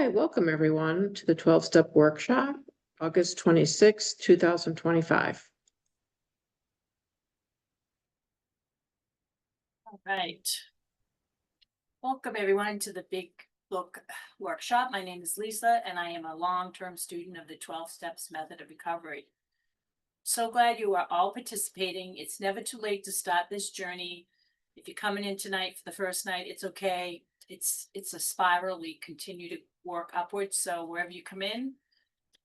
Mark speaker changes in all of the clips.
Speaker 1: Okay, welcome everyone to the 12-step workshop, August 26, 2025.
Speaker 2: All right. Welcome everyone to the Big Book Workshop. My name is Lisa and I am a long-term student of the 12 Steps Method of Recovery. So glad you are all participating. It's never too late to start this journey. If you're coming in tonight for the first night, it's okay. It's a spiral. We continue to work upwards. So wherever you come in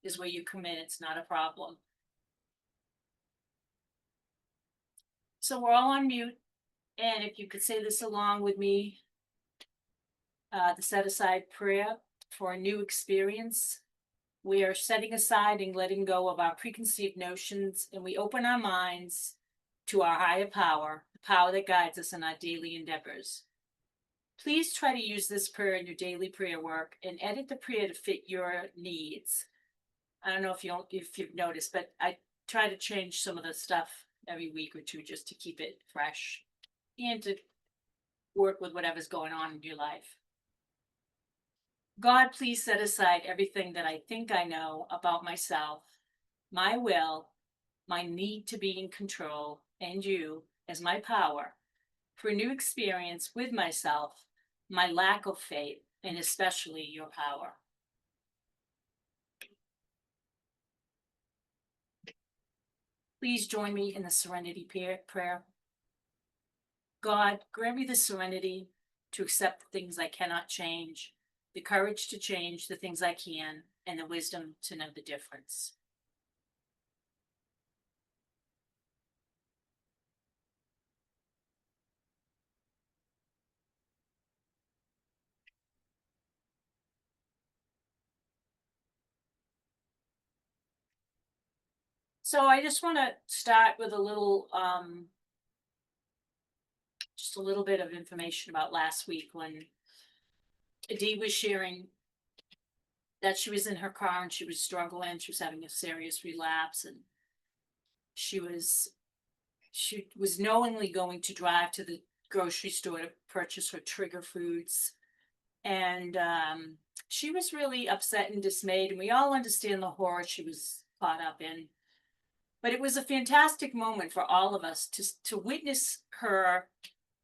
Speaker 2: is where you come in. It's not a problem. So we're all on mute. And if you could say this along with me, the set aside prayer for a new experience. We are setting aside and letting go of our preconceived notions, and we open our minds to our higher power, the power that guides us in our daily endeavors. Please try to use this prayer in your daily prayer work and edit the prayer to fit your needs. I don't know if you've noticed, but I try to change some of the stuff every week or two just to keep it fresh and to work with whatever's going on in your life. God, please set aside everything that I think I know about myself, my will, my need to be in control, and you as my power for a new experience with myself, my lack of faith, and especially your power. Please join me in the serenity prayer. God, grant me the serenity to accept the things I cannot change, the courage to change the things I can, and the wisdom to know the difference. So I just want to start with just a little bit of information about last week when Dee was sharing that she was in her car and she was struggling. She was having a serious relapse, and she was knowingly going to drive to the grocery store to purchase her trigger foods. And she was really upset and dismayed, and we all understand the horror she was caught up in. But it was a fantastic moment for all of us to witness her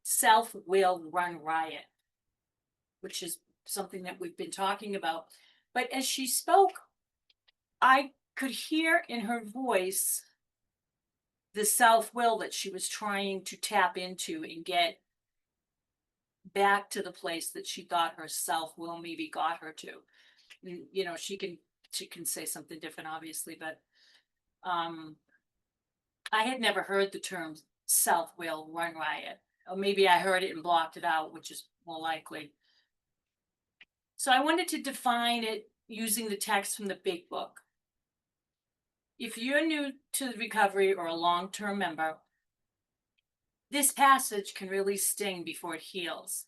Speaker 2: self-will run riot, which is something that we've been talking about. But as she spoke, I could hear in her voice the self-will that she was trying to tap into and get back to the place that she thought her self-will maybe got her to. And, you know, she can say something different, obviously, but I had never heard the term self-will run riot. Or maybe I heard it and blocked it out, which is more likely. So I wanted to define it using the text from the Big Book. If you're new to the recovery or a long-term member, this passage can really sting before it heals.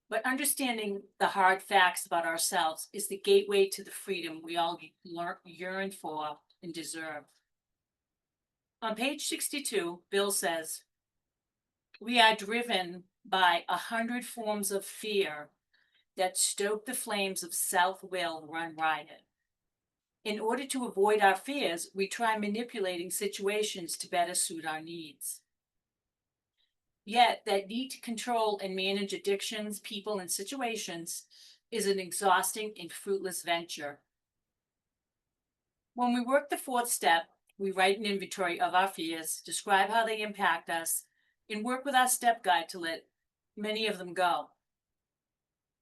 Speaker 2: But understanding the hard facts about ourselves is the gateway to the freedom we all yearn for and deserve. On page 62, Bill says, "We are driven by 100 forms of fear that stoke the flames of self-will run riot. In order to avoid our fears, we try manipulating situations to better suit our needs. Yet that need to control and manage addictions, people, and situations is an exhausting and fruitless venture. When we work the fourth step, we write an inventory of our fears, describe how they impact us, and work with our step guide to let many of them go.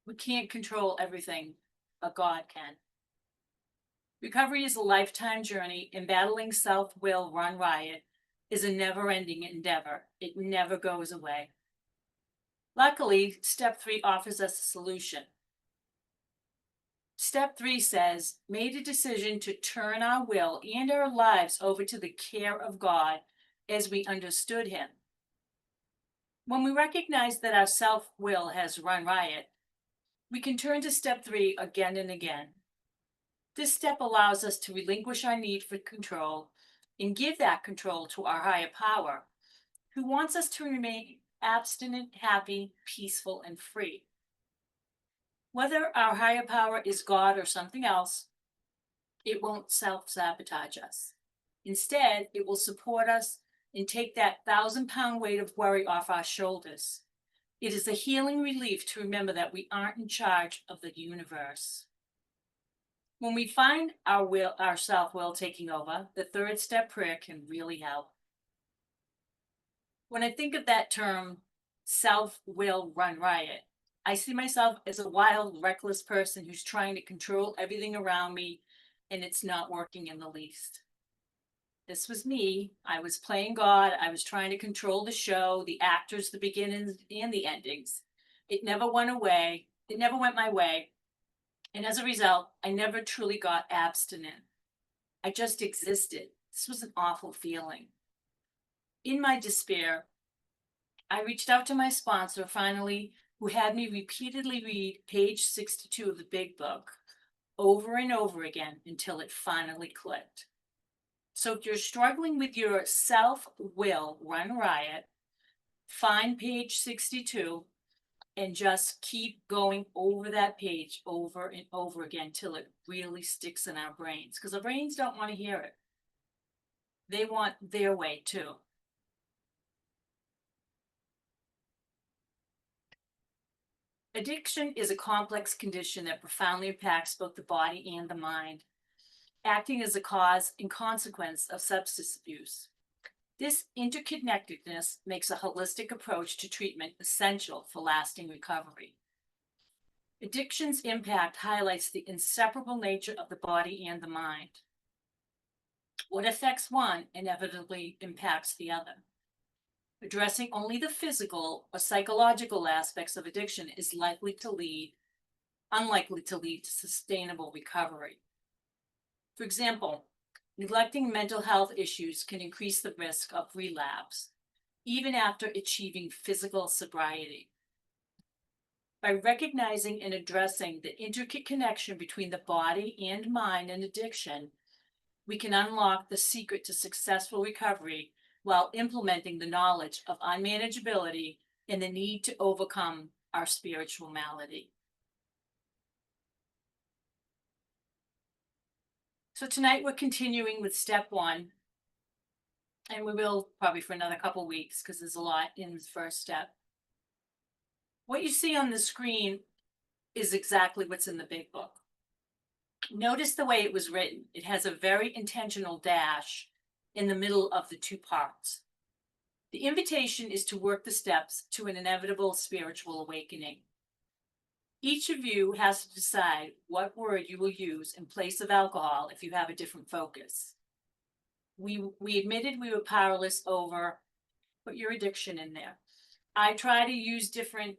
Speaker 2: We can't control everything, but God can. Recovery is a lifetime journey, and battling self-will run riot is a never-ending endeavor. It never goes away. Luckily, step 3 offers us a solution. Step 3 says, made a decision to turn our will and our lives over to the care of God as we understood him. When we recognize that our self-will has run riot, we can turn to step 3 again and again. This step allows us to relinquish our need for control and give that control to our higher power, who wants us to remain abstinent, happy, peaceful, and free. Whether our higher power is God or something else, it won't self-sabotage us. Instead, it will support us and take that 1,000-pound weight of worry off our shoulders. It is a healing relief to remember that we aren't in charge of the universe. When we find our self-will taking over, the third step prayer can really help. When I think of that term, self-will run riot, I see myself as a wild, reckless person who's trying to control everything around me, and it's not working in the least. This was me. I was playing God. I was trying to control the show, the actors, the beginnings and the endings. It never went away. It never went my way. And as a result, I never truly got abstinent. I just existed. This was an awful feeling. In my despair, I reached out to my sponsor finally, who had me repeatedly read page 62 of the big book over and over again until it finally clicked. So if you're struggling with your self-will run riot, find page 62 and just keep going over that page over and over again till it really sticks in our brains, because our brains don't want to hear it. They want their way too. Addiction is a complex condition that profoundly impacts both the body and the mind, acting as a cause and consequence of substance abuse. This interconnectedness makes a holistic approach to treatment essential for lasting recovery. Addiction's impact highlights the inseparable nature of the body and the mind. What affects one inevitably impacts the other. Addressing only the physical or psychological aspects of addiction is unlikely to lead to sustainable recovery. For example, neglecting mental health issues can increase the risk of relapse, even after achieving physical sobriety. By recognizing and addressing the intricate connection between the body and mind and addiction, we can unlock the secret to successful recovery while implementing the knowledge of unmanageability and the need to overcome our spiritual malady. So tonight we're continuing with step 1, and we will probably for another couple weeks because there's a lot in the first step. What you see on the screen is exactly what's in the big book. Notice the way it was written. It has a very intentional dash in the middle of the 2 parts. The invitation is to work the steps to an inevitable spiritual awakening. Each of you has to decide what word you will use in place of alcohol if you have a different focus. We admitted we were powerless over, put your addiction in there. I try to use different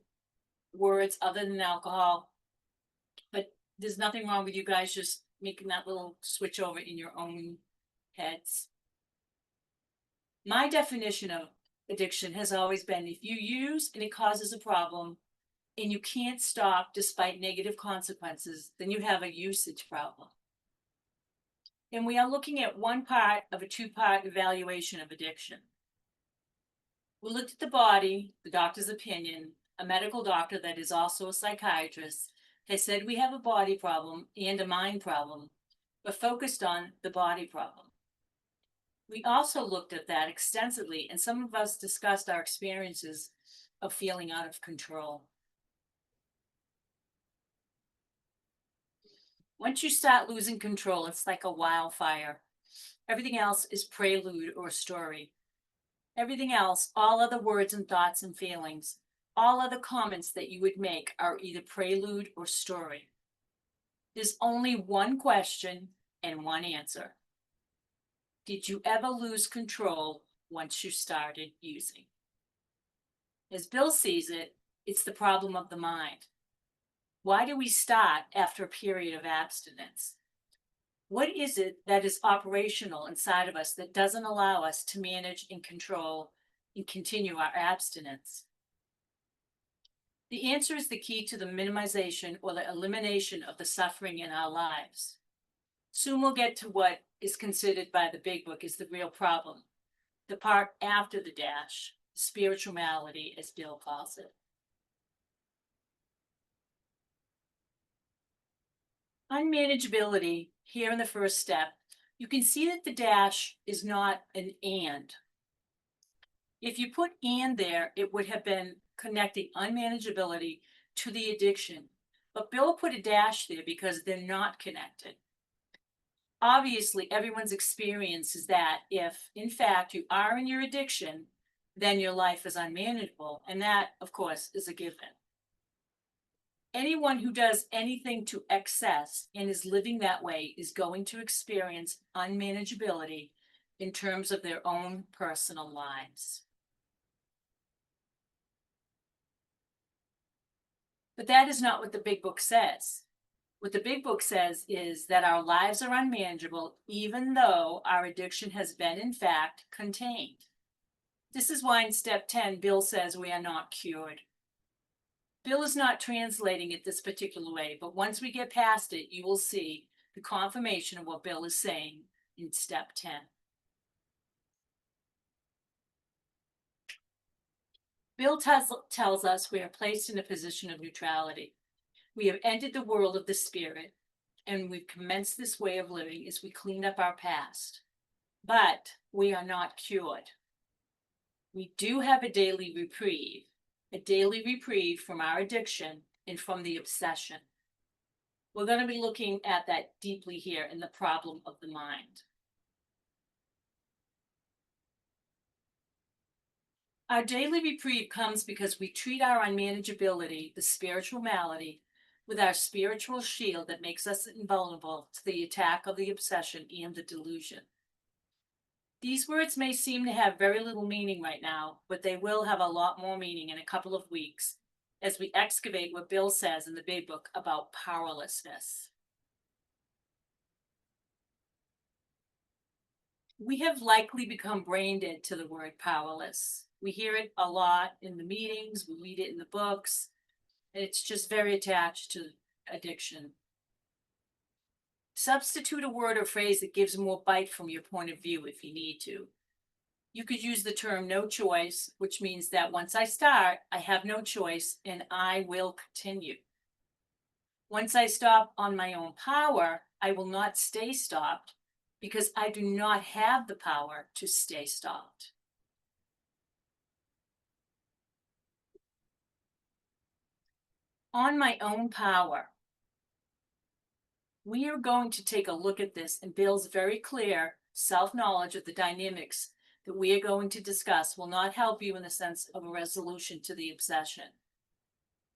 Speaker 2: words other than alcohol, but there's nothing wrong with you guys just making that little switch over in your own heads. My definition of addiction has always been if you use and it causes a problem and you can't stop despite negative consequences, then you have a usage problem. And we are looking at one part of a 2-part evaluation of addiction. We looked at the body, the doctor's opinion. A medical doctor that is also a psychiatrist has said we have a body problem and a mind problem, but focused on the body problem. We also looked at that extensively, and some of us discussed our experiences of feeling out of control. Once you start losing control, it's like a wildfire. Everything else is prelude or story. Everything else, all other words and thoughts and feelings, all other comments that you would make are either prelude or story. There's only one question and one answer. Did you ever lose control once you started using? As Bill sees it, it's the problem of the mind. Why do we start after a period of abstinence? What is it that is operational inside of us that doesn't allow us to manage and control and continue our abstinence? The answer is the key to the minimization or the elimination of the suffering in our lives. Soon we'll get to what is considered by the big book is the real problem, the part after the dash, spiritual malady, as Bill calls it. Unmanageability, here in the first step, you can see that the dash is not an and. If you put and there, it would have been connecting unmanageability to the addiction. But Bill put a dash there because they're not connected. Obviously, everyone's experience is that if, in fact, you are in your addiction, then your life is unmanageable. And that, of course, is a given. Anyone who does anything to excess and is living that way is going to experience unmanageability in terms of their own personal lives. But that is not what the big book says. What the big book says is that our lives are unmanageable even though our addiction has been, in fact, contained. This is why in step 10, Bill says we are not cured. Bill is not translating it this particular way, but once we get past it, you will see the confirmation of what Bill is saying in step 10. Bill tells us we are placed in a position of neutrality. We have entered the world of the spirit, and we've commenced this way of living as we clean up our past. But we are not cured. We do have a daily reprieve from our addiction and from the obsession. We're going to be looking at that deeply here in the problem of the mind. Our daily reprieve comes because we treat our unmanageability, the spiritual malady, with our spiritual shield that makes us invulnerable to the attack of the obsession and the delusion. These words may seem to have very little meaning right now, but they will have a lot more meaning in a couple of weeks as we excavate what Bill says in the big book about powerlessness. We have likely become brain dead to the word powerless. We hear it a lot in the meetings, we read it in the books, and it's just very attached to addiction. Substitute a word or phrase that gives more bite from your point of view if you need to. You could use the term no choice, which means that once I start, I have no choice and I will continue. Once I stop on my own power, I will not stay stopped because I do not have the power to stay stopped. On my own power. We are going to take a look at this, and Bill's very clear self-knowledge of the dynamics that we are going to discuss will not help you in the sense of a resolution to the obsession.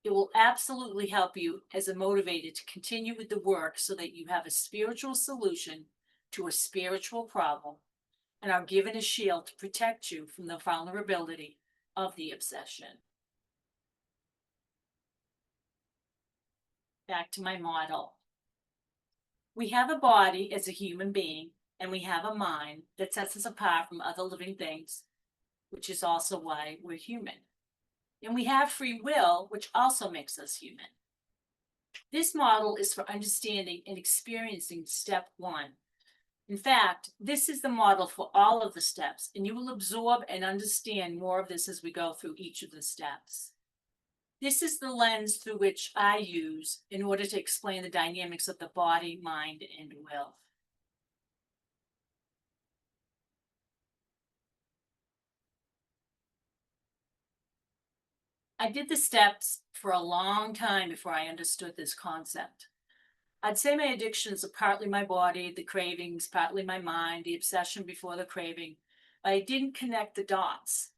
Speaker 2: It will absolutely help you as a motivator to continue with the work so that you have a spiritual solution to a spiritual problem and are given a shield to protect you from the vulnerability of the obsession. Back to my model. We have a body as a human being, and we have a mind that sets us apart from other living things, which is also why we're human. And we have free will, which also makes us human. This model is for understanding and experiencing step 1. In fact, this is the model for all of the steps, and you will absorb and understand more of this as we go through each of the steps. This is the lens through which I use in order to explain the dynamics of the body, mind, and will. I did the steps for a long time before I understood this concept. I'd say my addictions are partly my body, the cravings, partly my mind, the obsession before the craving, but I didn't connect the dots.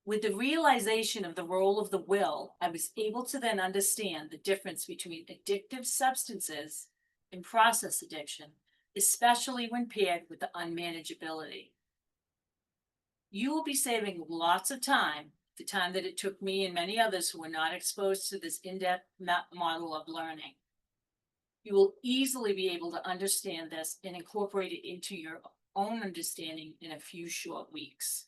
Speaker 2: With the realization of the role of the will, I was able to then understand the difference between addictive substances and process addiction, especially when paired with the unmanageability. You will be saving lots of time, the time that it took me and many others who were not exposed to this in-depth model of learning. You will easily be able to understand this and incorporate it into your own understanding in a few short weeks.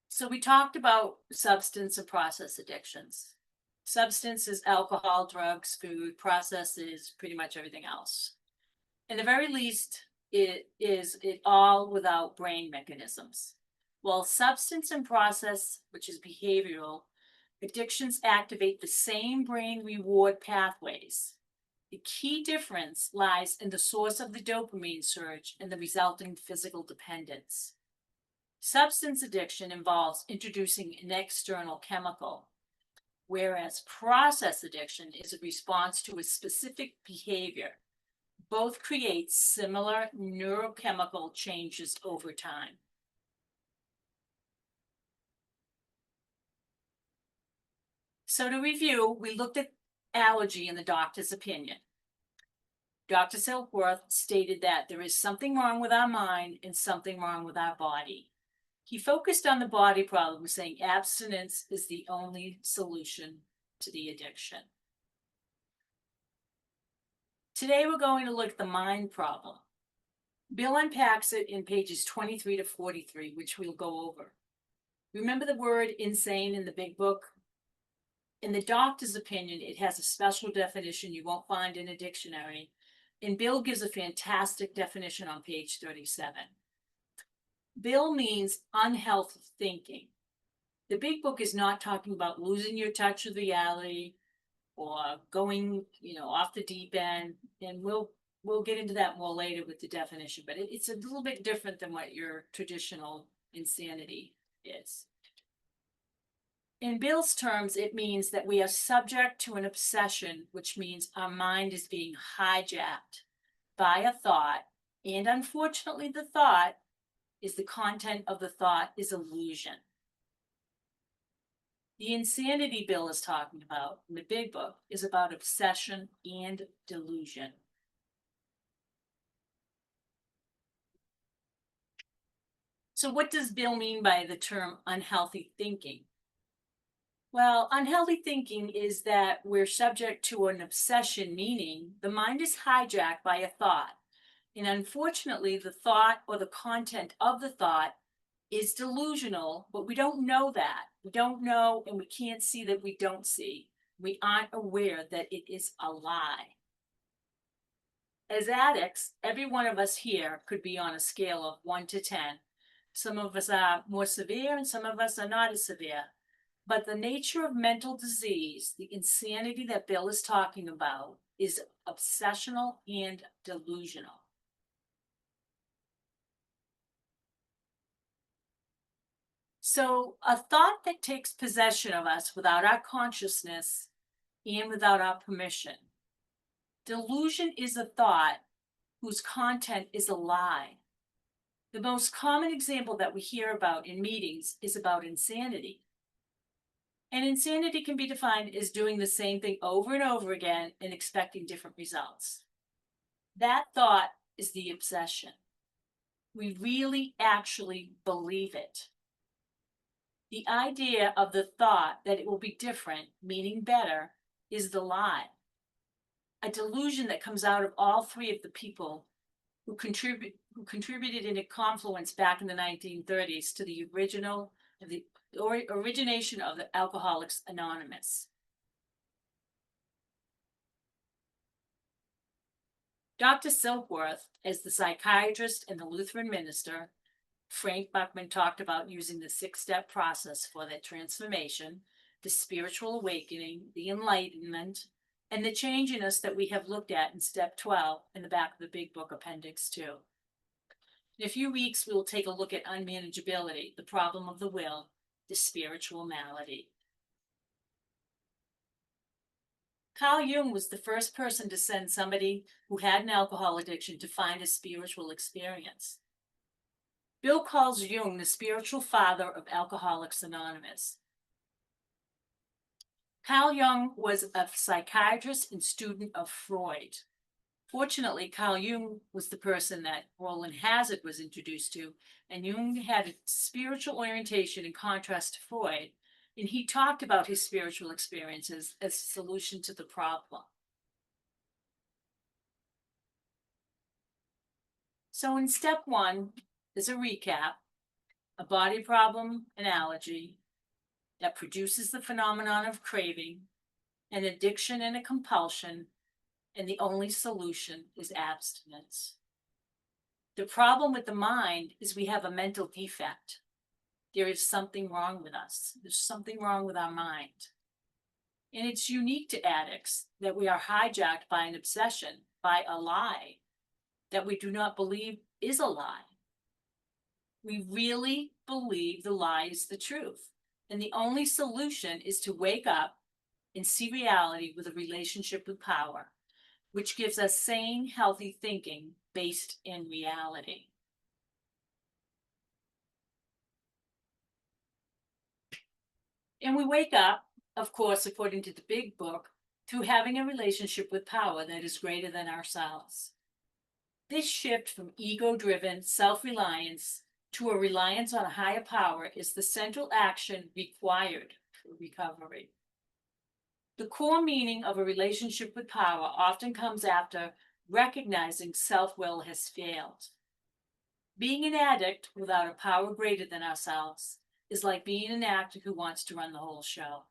Speaker 2: So we talked about substance and process addictions. Substance is alcohol, drugs, food. Process is pretty much everything else. In the very least, it all without brain mechanisms. While substance and process, which is behavioral, Addictions activate the same brain reward pathways. The key difference lies in the source of the dopamine surge and the resulting physical dependence. Substance addiction involves introducing an external chemical, whereas process addiction is a response to a specific behavior. Both create similar neurochemical changes over time. So to review, we looked at allergy in the doctor's opinion. Dr. Silkworth stated that there is something wrong with our mind and something wrong with our body. He focused on the body problem, saying abstinence is the only solution to the addiction. Today we're going to look at the mind problem. Bill unpacks it in pages 23 to 43, which we'll go over. Remember the word insane in the big book? In the doctor's opinion, it has a special definition you won't find in a dictionary, and Bill gives a fantastic definition on page 37. Bill means unhealthy thinking. The big book is not talking about losing your touch with reality or going, off the deep end, and we'll get into that more later with the definition, but it's a little bit different than what your traditional insanity is. In Bill's terms, it means that we are subject to an obsession, which means our mind is being hijacked by a thought, and unfortunately the thought is the content of the thought is illusion. The insanity Bill is talking about in the big book is about obsession and delusion. So what does Bill mean by the term unhealthy thinking? Well, unhealthy thinking is that we're subject to an obsession, meaning the mind is hijacked by a thought. And unfortunately, the thought or the content of the thought is delusional, but we don't know that. We don't know, and we can't see that we don't see. We aren't aware that it is a lie. As addicts, every one of us here could be on a scale of 1 to 10. Some of us are more severe and some of us are not as severe. But the nature of mental disease, the insanity that Bill is talking about, is obsessional and delusional. So a thought that takes possession of us without our consciousness and without our permission. Delusion is a thought whose content is a lie. The most common example that we hear about in meetings is about insanity. And insanity can be defined as doing the same thing over and over again and expecting different results. That thought is the obsession. We really actually believe it. The idea of the thought that it will be different, meaning better, is the lie. A delusion that comes out of all three of the people who contributed in a confluence back in the 1930s to the origination of the Alcoholics Anonymous. Dr. Silkworth, as the psychiatrist and the Lutheran minister, Frank Buckman talked about using the 6-step process for their transformation, the spiritual awakening, the enlightenment, and the change in us that we have looked at in step 12 in the back of the big book, appendix 2. In a few weeks, we will take a look at unmanageability, the problem of the will, the spiritual malady. Carl Jung was the first person to send somebody who had an alcohol addiction to find a spiritual experience. Bill calls Jung the spiritual father of Alcoholics Anonymous. Carl Jung was a psychiatrist and student of Freud. Fortunately, Carl Jung was the person that Roland Hazard was introduced to, and Jung had a spiritual orientation in contrast to Freud, and he talked about his spiritual experiences as a solution to the problem. So in step 1, as a recap, a body problem, an allergy that produces the phenomenon of craving, an addiction and a compulsion, and the only solution is abstinence. The problem with the mind is we have a mental defect. There is something wrong with us. There's something wrong with our mind. And it's unique to addicts that we are hijacked by an obsession, by a lie that we do not believe is a lie. We really believe the lie is the truth. And the only solution is to wake up and see reality with a relationship with power, which gives us sane, healthy thinking based in reality. And we wake up, of course, according to the big book, through having a relationship with power that is greater than ourselves. This shift from ego-driven self-reliance to a reliance on a higher power is the central action required for recovery. The core meaning of a relationship with power often comes after recognizing self-will has failed. Being an addict without a power greater than ourselves is like being an actor who wants to run the whole show.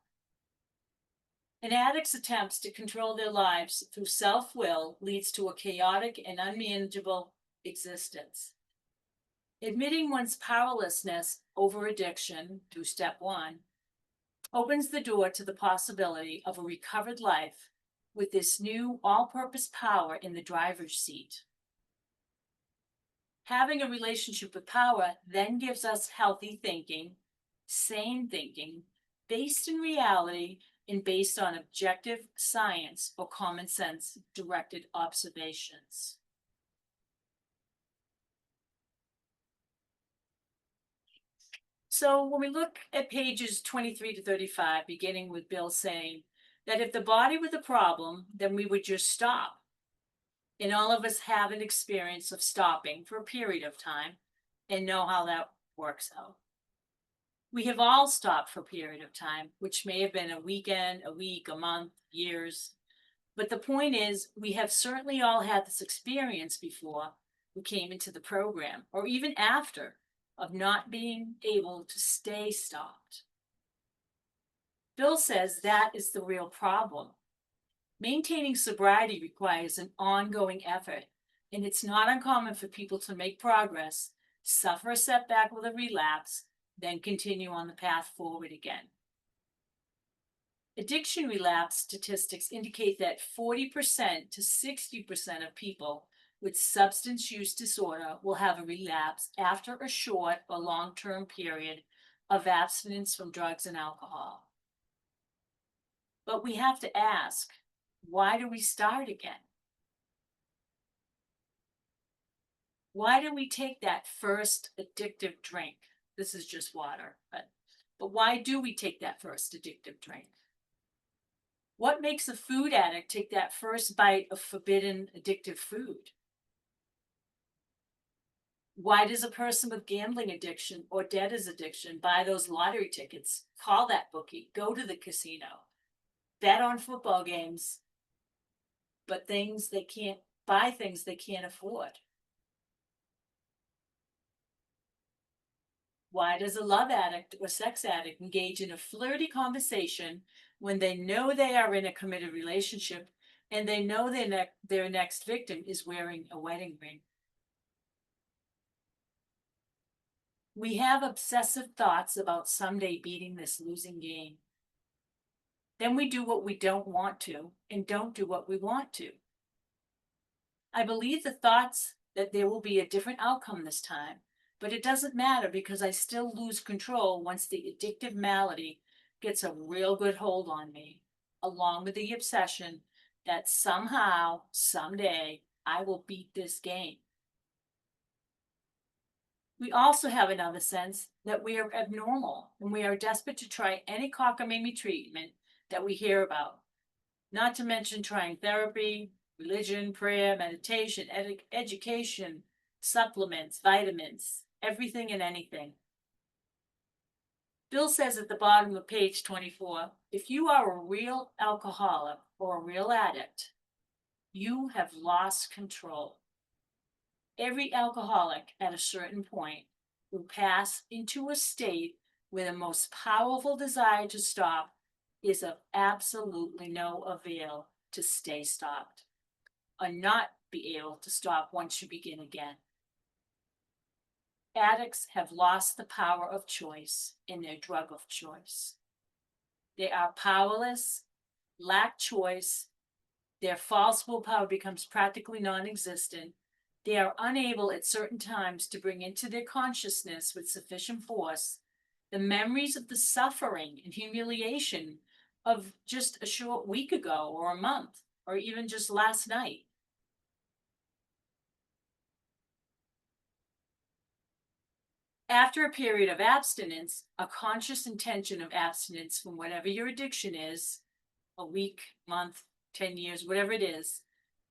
Speaker 2: An addict's attempts to control their lives through self-will leads to a chaotic and unmanageable existence. Admitting one's powerlessness over addiction through step 1 opens the door to the possibility of a recovered life with this new all-purpose power in the driver's seat. Having a relationship with power then gives us healthy thinking, sane thinking, based in reality and based on objective science or common sense directed observations. So when we look at pages 23 to 35, beginning with Bill saying that if the body were the problem, then we would just stop. And all of us have an experience of stopping for a period of time and know how that works out. We have all stopped for a period of time, which may have been a weekend, a week, a month, years. But the point is, we have certainly all had this experience before we came into the program, or even after, of not being able to stay stopped. Bill says that is the real problem. Maintaining sobriety requires an ongoing effort, and it's not uncommon for people to make progress, suffer a setback with a relapse, then continue on the path forward again. Addiction relapse statistics indicate that 40% to 60% of people with substance use disorder will have a relapse after a short or long-term period of abstinence from drugs and alcohol. But we have to ask, why do we start again? Why do we take that first addictive drink? This is just water, but why do we take that first addictive drink? What makes a food addict take that first bite of forbidden addictive food? Why does a person with gambling addiction or debtors addiction buy those lottery tickets, call that bookie, go to the casino, bet on football games, but buy things they can't afford? Why does a love addict or sex addict engage in a flirty conversation when they know they are in a committed relationship and they know their next victim is wearing a wedding ring? We have obsessive thoughts about someday beating this losing game. Then we do what we don't want to and don't do what we want to. I believe the thoughts that there will be a different outcome this time, but it doesn't matter because I still lose control once the addictive malady gets a real good hold on me, along with the obsession that somehow, someday, I will beat this game. We also have another sense that we are abnormal and we are desperate to try any cockamamie treatment that we hear about, not to mention trying therapy, religion, prayer, meditation, education, supplements, vitamins, everything and anything. Bill says at the bottom of page 24, if you are a real alcoholic or a real addict, you have lost control. Every alcoholic at a certain point will pass into a state where the most powerful desire to stop is of absolutely no avail to stay stopped, or not be able to stop once you begin again. Addicts have lost the power of choice in their drug of choice. They are powerless lack choice, their false willpower becomes practically non-existent. They are unable at certain times to bring into their consciousness with sufficient force the memories of the suffering and humiliation of just a short week ago or a month or even just last night. After a period of abstinence, a conscious intention of abstinence from whatever your addiction is, a week, month, 10 years, whatever it is,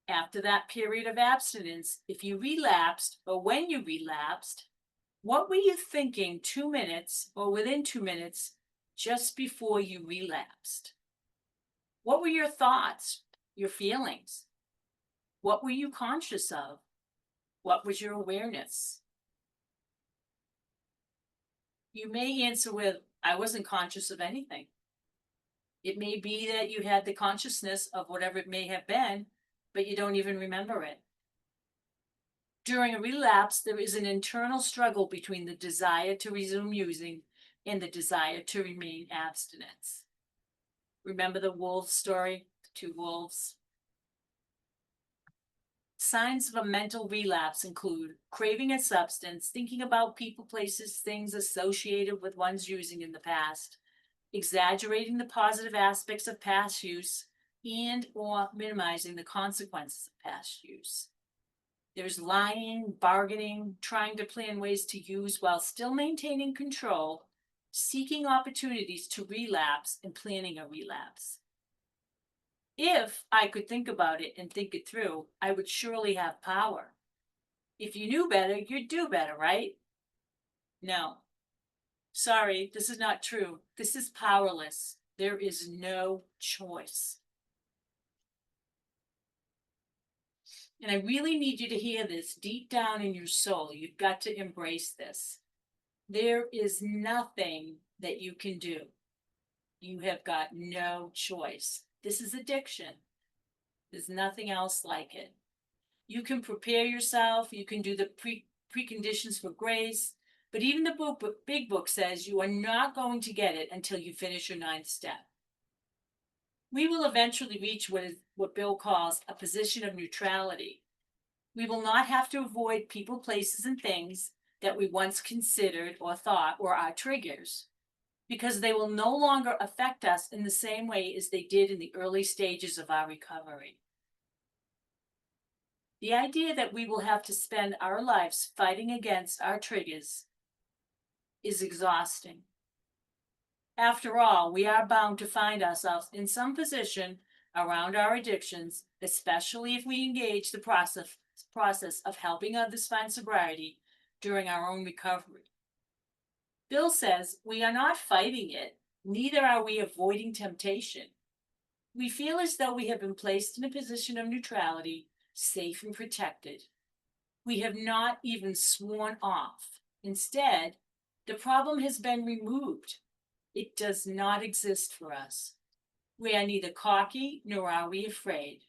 Speaker 2: after that period of abstinence, if you relapsed or when you relapsed, what were you thinking 2 minutes or within 2 minutes just before you relapsed? What were your thoughts, your feelings? What were you conscious of? What was your awareness? You may answer with, I wasn't conscious of anything. It may be that you had the consciousness of whatever it may have been, but you don't even remember it. During a relapse, there is an internal struggle between the desire to resume using and the desire to remain abstinent. Remember the wolf story, the two wolves? Signs of a mental relapse include craving a substance, thinking about people, places, things associated with one's using in the past, exaggerating the positive aspects of past use, and or minimizing the consequences of past use. There's lying, bargaining, trying to plan ways to use while still maintaining control, seeking opportunities to relapse, and planning a relapse. If I could think about it and think it through, I would surely have power. If you knew better, you'd do better, right? No. Sorry, this is not true. This is powerless. There is no choice. And I really need you to hear this deep down in your soul. You've got to embrace this. There is nothing that you can do. You have got no choice. This is addiction. There's nothing else like it. You can prepare yourself. You can do the preconditions for grace. But even the big book says you are not going to get it until you finish your 9th step. We will eventually reach what Bill calls a position of neutrality. We will not have to avoid people, places, and things that we once considered or thought were our triggers, because they will no longer affect us in the same way as they did in the early stages of our recovery. The idea that we will have to spend our lives fighting against our triggers is exhausting. After all, we are bound to find ourselves in some position around our addictions, especially if we engage the process of helping others find sobriety during our own recovery. Bill says we are not fighting it, neither are we avoiding temptation. We feel as though we have been placed in a position of neutrality, safe and protected. We have not even sworn off. Instead, the problem has been removed. It does not exist for us. We are neither cocky nor are we afraid.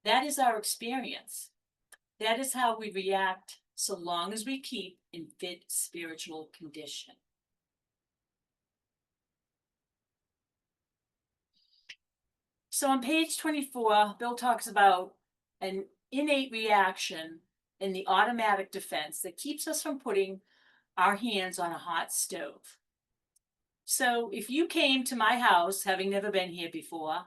Speaker 2: That is our experience. That is how we react so long as we keep in fit spiritual condition. So on page 24, Bill talks about an innate reaction in the automatic defense that keeps us from putting our hands on a hot stove. So if you came to my house, having never been here before,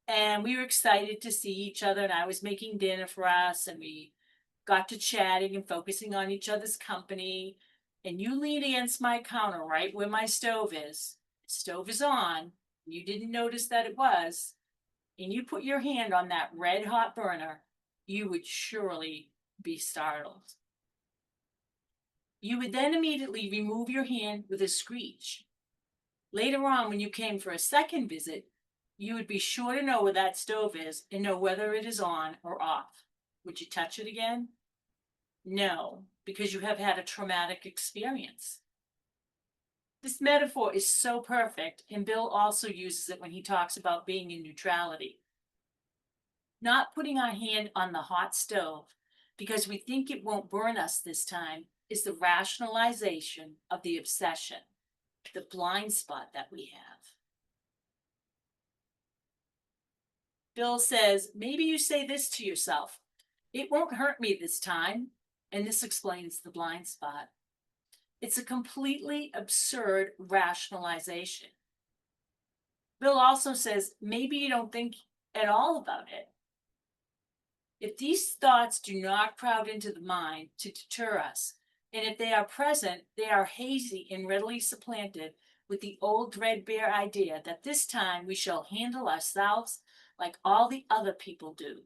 Speaker 2: and we were excited to see each other, and I was making dinner for us, and we got to chatting and focusing on each other's company, and you leaned against my counter right where my stove is. The stove is on, you didn't notice that it was, and you put your hand on that red hot burner, you would surely be startled. You would then immediately remove your hand with a screech. Later on, when you came for a second visit, you would be sure to know where that stove is and know whether it is on or off. Would you touch it again? No, because you have had a traumatic experience. This metaphor is so perfect, and Bill also uses it when he talks about being in neutrality. Not putting our hand on the hot stove because we think it won't burn us this time is the rationalization of the obsession, the blind spot that we have. Bill says, maybe you say this to yourself: it won't hurt me this time. And this explains the blind spot. It's a completely absurd rationalization. Bill also says, maybe you don't think at all about it. If these thoughts do not crowd into the mind to deter us, and if they are present, they are hazy and readily supplanted with the old threadbare idea that this time we shall handle ourselves like all the other people do.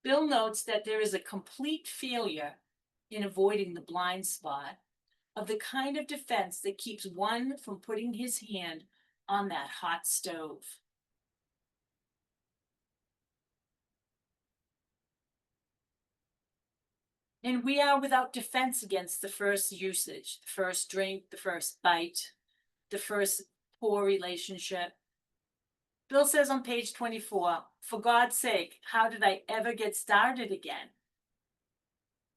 Speaker 2: Bill notes that there is a complete failure in avoiding the blind spot of the kind of defense that keeps one from putting his hand on that hot stove. And we are without defense against the first usage, the first drink, the first bite, the first poor relationship. Bill says on page 24, for God's sake, how did I ever get started again?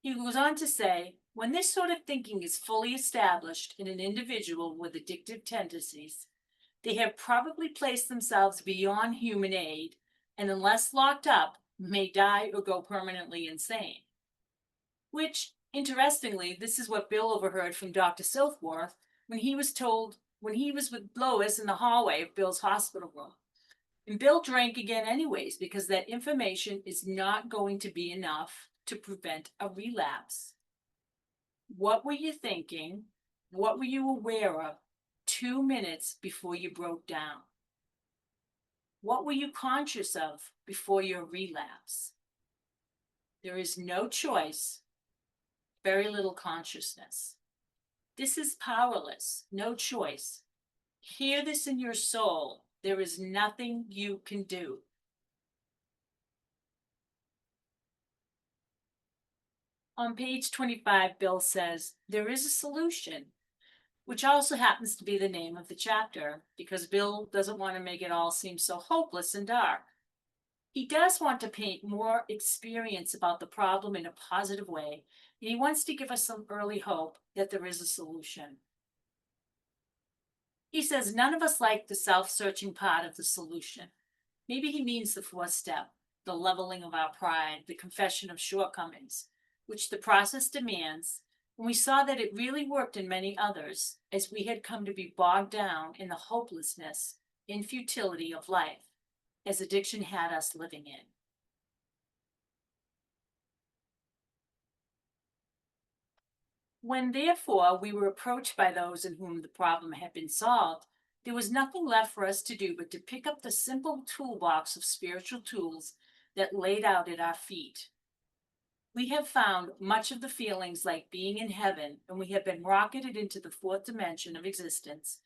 Speaker 2: He goes on to say, when this sort of thinking is fully established in an individual with addictive tendencies, they have probably placed themselves beyond human aid, and unless locked up, may die or go permanently insane. Which, interestingly, this is what Bill overheard from Dr. Silkworth when he was with Lois in the hallway of Bill's hospital room. And Bill drank again anyways, because that information is not going to be enough to prevent a relapse. What were you thinking? What were you aware of 2 minutes before you broke down? What were you conscious of before your relapse? There is no choice, very little consciousness. This is powerless, no choice. Hear this in your soul. There is nothing you can do. On page 25, Bill says, there is a solution, which also happens to be the name of the chapter, because Bill doesn't want to make it all seem so hopeless and dark. He does want to paint more experience about the problem in a positive way, and he wants to give us some early hope that there is a solution. He says none of us like the self-searching part of the solution. Maybe he means the fourth step, the leveling of our pride, the confession of shortcomings, which the process demands, and we saw that it really worked in many others, as we had come to be bogged down in the hopelessness and futility of life, as addiction had us living in. When therefore we were approached by those in whom the problem had been solved, there was nothing left for us to do but to pick up the simple toolbox of spiritual tools that laid out at our feet. We have found much of the feelings like being in heaven, and we have been rocketed into the fourth dimension of existence,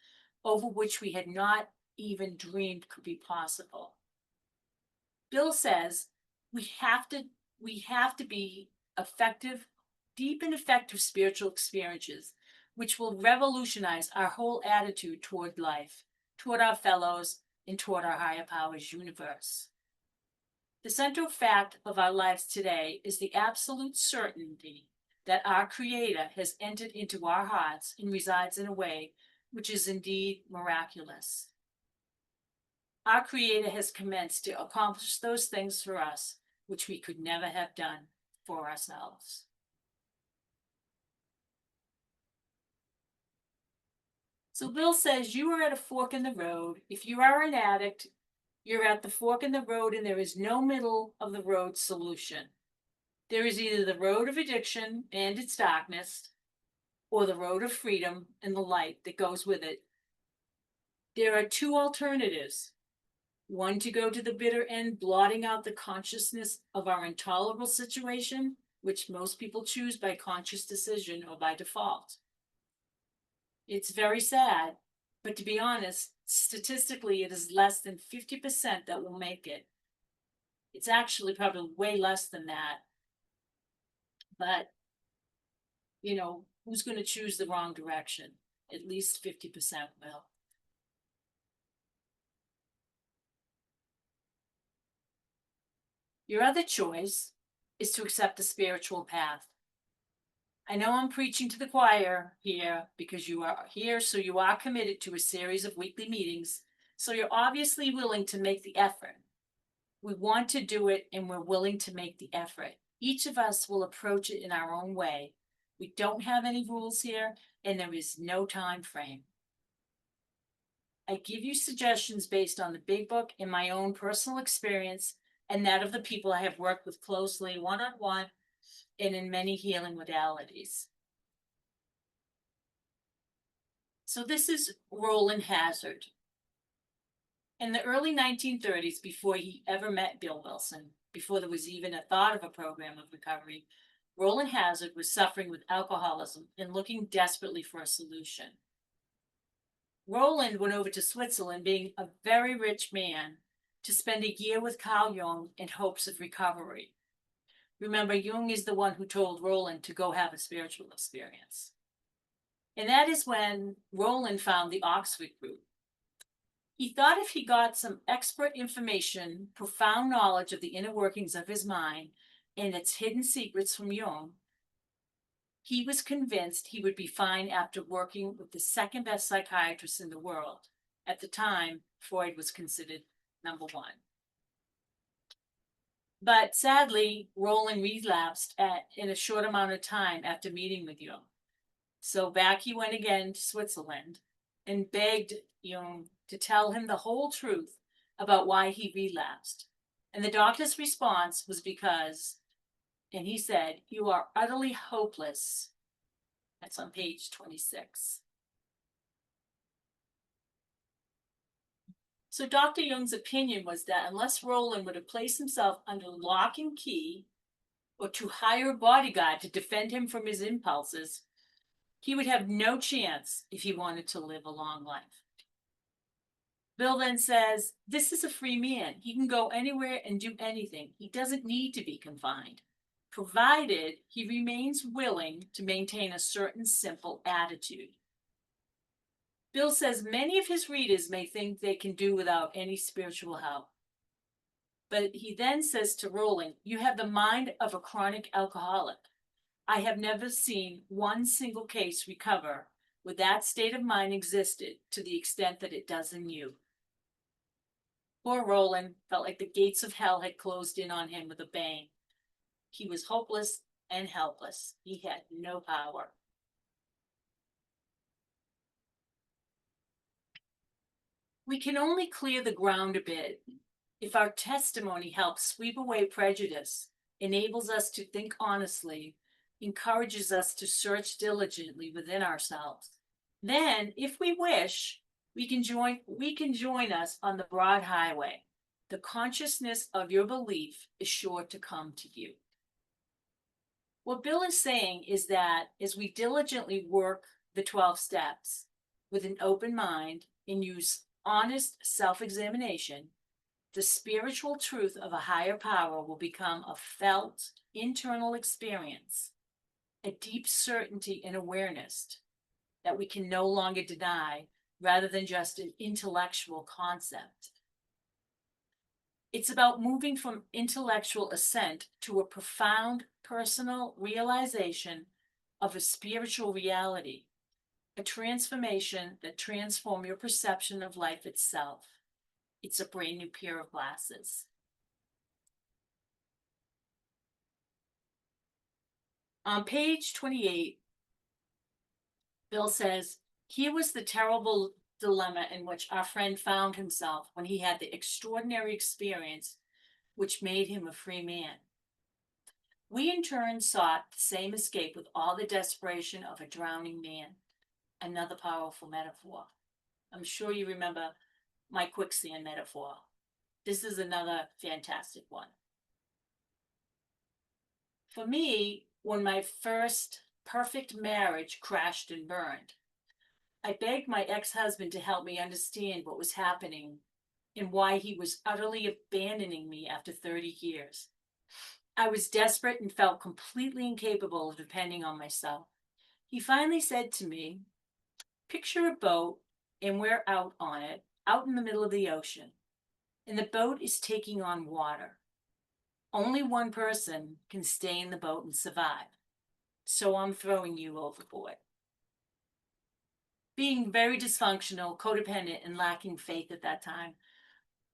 Speaker 2: over which we had not even dreamed could be possible. Bill says we have to be effective, deep and effective spiritual experiences, which will revolutionize our whole attitude toward life, toward our fellows, and toward our higher powers universe. The central fact of our lives today is the absolute certainty that our Creator has entered into our hearts and resides in a way which is indeed miraculous. Our Creator has commenced to accomplish those things for us which we could never have done for ourselves. So Bill says you are at a fork in the road. If you are an addict, you're at the fork in the road, and there is no middle of the road solution. There is either the road of addiction and its darkness, or the road of freedom and the light that goes with it. There are two alternatives. One, to go to the bitter end, blotting out the consciousness of our intolerable situation, which most people choose by conscious decision or by default. It's very sad, but to be honest, statistically, it is less than 50% that will make it. It's actually probably way less than that. But, who's going to choose the wrong direction? At least 50% will. Your other choice is to accept the spiritual path. I know I'm preaching to the choir here because you are here, so you are committed to a series of weekly meetings So you're obviously willing to make the effort. We want to do it and we're willing to make the effort. Each of us will approach it in our own way. We don't have any rules here and there is no time frame. I give you suggestions based on the big book and my own personal experience and that of the people I have worked with closely one-on-one and in many healing modalities. So this is Roland Hazard. In the early 1930s, before he ever met Bill Wilson, before there was even a thought of a program of recovery, Roland Hazard was suffering with alcoholism and looking desperately for a solution. Roland went over to Switzerland, being a very rich man, to spend a year with Carl Jung in hopes of recovery. Remember, Jung is the one who told Roland to go have a spiritual experience. And that is when Roland found the Oxford group. He thought if he got some expert information, profound knowledge of the inner workings of his mind and its hidden secrets from Jung, he was convinced he would be fine after working with the second best psychiatrist in the world. At the time, Freud was considered number one. But sadly, Roland relapsed in a short amount of time after meeting with Jung. So back he went again to Switzerland and begged Jung to tell him the whole truth about why he relapsed. And the doctor's response was because, and he said, "You are utterly hopeless." That's on page 26. So Dr. Jung's opinion was that unless Roland would have placed himself under lock and key or to hire a bodyguard to defend him from his impulses, he would have no chance if he wanted to live a long life. Bill then says, this is a free man. He can go anywhere and do anything. He doesn't need to be confined, provided he remains willing to maintain a certain simple attitude. Bill says many of his readers may think they can do without any spiritual help. But he then says to Roland, you have the mind of a chronic alcoholic. I have never seen one single case recover where that state of mind existed to the extent that it does in you. Poor Roland felt like the gates of hell had closed in on him with a bang. He was hopeless and helpless. He had no power. We can only clear the ground a bit if our testimony helps sweep away prejudice, enables us to think honestly, encourages us to search diligently within ourselves. Then, if we wish, we can join us on the broad highway. The consciousness of your belief is sure to come to you. What Bill is saying is that as we diligently work the 12 steps with an open mind and use honest self-examination, the spiritual truth of a higher power will become a felt internal experience, a deep certainty and awareness that we can no longer deny, rather than just an intellectual concept. It's about moving from intellectual assent to a profound personal realization of a spiritual reality, a transformation that transforms your perception of life itself. It's a brand new pair of glasses. On page 28, Bill says, here was the terrible dilemma in which our friend found himself when he had the extraordinary experience which made him a free man. We in turn sought the same escape with all the desperation of a drowning man. Another powerful metaphor. I'm sure you remember my quicksand metaphor. This is another fantastic one. For me, when my first perfect marriage crashed and burned, I begged my ex-husband to help me understand what was happening and why he was utterly abandoning me after 30 years. I was desperate and felt completely incapable of depending on myself. He finally said to me, picture a boat and we're out on it, out in the middle of the ocean, and the boat is taking on water. Only one person can stay in the boat and survive, so I'm throwing you overboard. being very dysfunctional, codependent, and lacking faith at that time.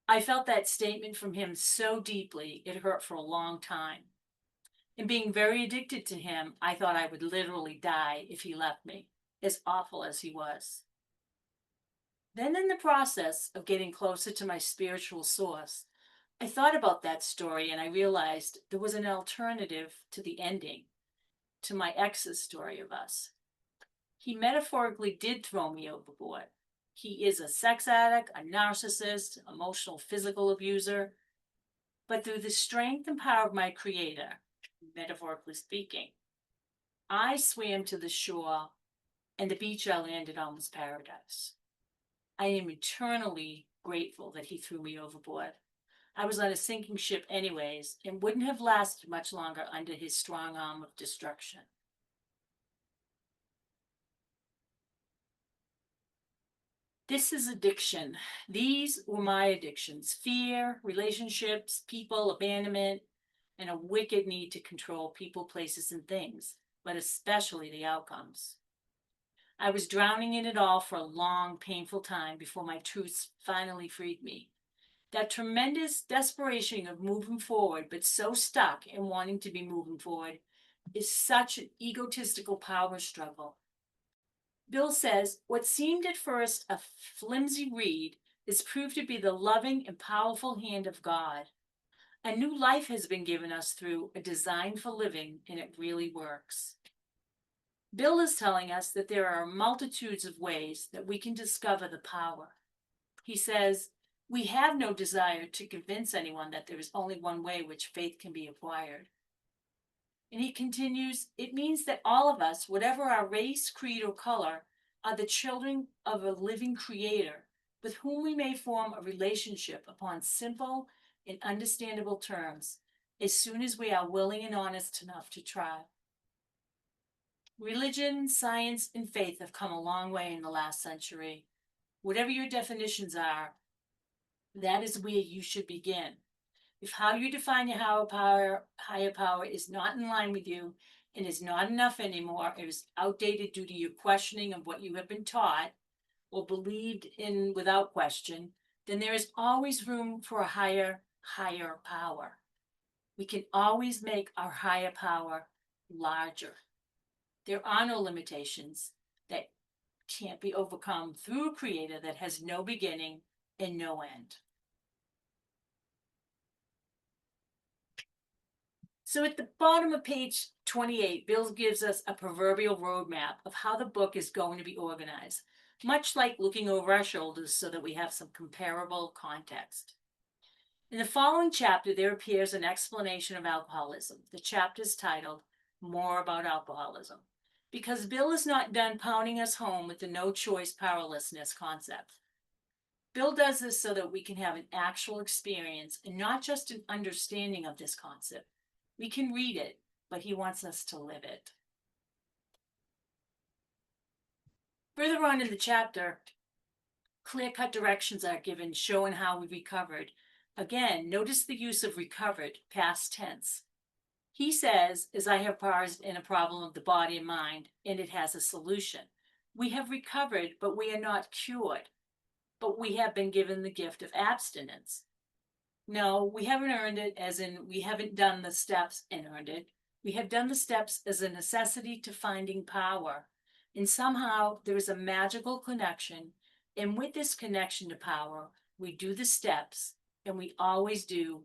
Speaker 2: I felt that statement from him so deeply, it hurt for a long time. And being very addicted to him, I thought I would literally die if he left me, as awful as he was. Then, in the process of getting closer to my spiritual source, I thought about that story and I realized there was an alternative to the ending, to my ex's story of us. He metaphorically did throw me overboard. He is a sex addict, a narcissist, emotional, physical abuser. But through the strength and power of my creator, metaphorically speaking, I swam to the shore and the beach I landed on was paradise. I am eternally grateful that he threw me overboard. I was on a sinking ship anyways and wouldn't have lasted much longer under his strong arm of destruction. This is addiction. These were my addictions: fear, relationships, people, abandonment, and a wicked need to control people, places, and things, but especially the outcomes. I was drowning in it all for a long, painful time before my truths finally freed me. That tremendous desperation of moving forward, but so stuck in wanting to be moving forward, is such an egotistical power struggle. Bill says, what seemed at first a flimsy reed is proved to be the loving and powerful hand of God. A new life has been given us through a design for living, and it really works. Bill is telling us that there are multitudes of ways that we can discover the power. He says, we have no desire to convince anyone that there is only one way which faith can be acquired. And he continues, it means that all of us, whatever our race, creed, or color, are the children of a living creator with whom we may form a relationship upon simple and understandable terms as soon as we are willing and honest enough to try. Religion, science, and faith have come a long way in the last century. Whatever your definitions are, that is where you should begin. If how you define your higher power is not in line with you and is not enough anymore, it is outdated due to your questioning of what you have been taught or believed in without question, then there is always room for a higher power. We can always make our higher power larger. There are no limitations that can't be overcome through a creator that has no beginning and no end. So at the bottom of page 28, Bill gives us a proverbial roadmap of how the book is going to be organized, much like looking over our shoulders so that we have some comparable context. In the following chapter, there appears an explanation of alcoholism. The chapter is titled More About Alcoholism, because Bill is not done pounding us home with the no choice powerlessness concept. Bill does this so that we can have an actual experience and not just an understanding of this concept. We can read it, but he wants us to live it. Further on in the chapter, clear-cut directions are given showing how we recovered. Again, notice the use of recovered, past tense. He says, as I have paused in a problem of the body and mind, and it has a solution. We have recovered, but we are not cured. But we have been given the gift of abstinence. No, we haven't earned it, as in we haven't done the steps and earned it. We have done the steps as a necessity to finding power. And somehow there is a magical connection. And with this connection to power, we do the steps, and we always do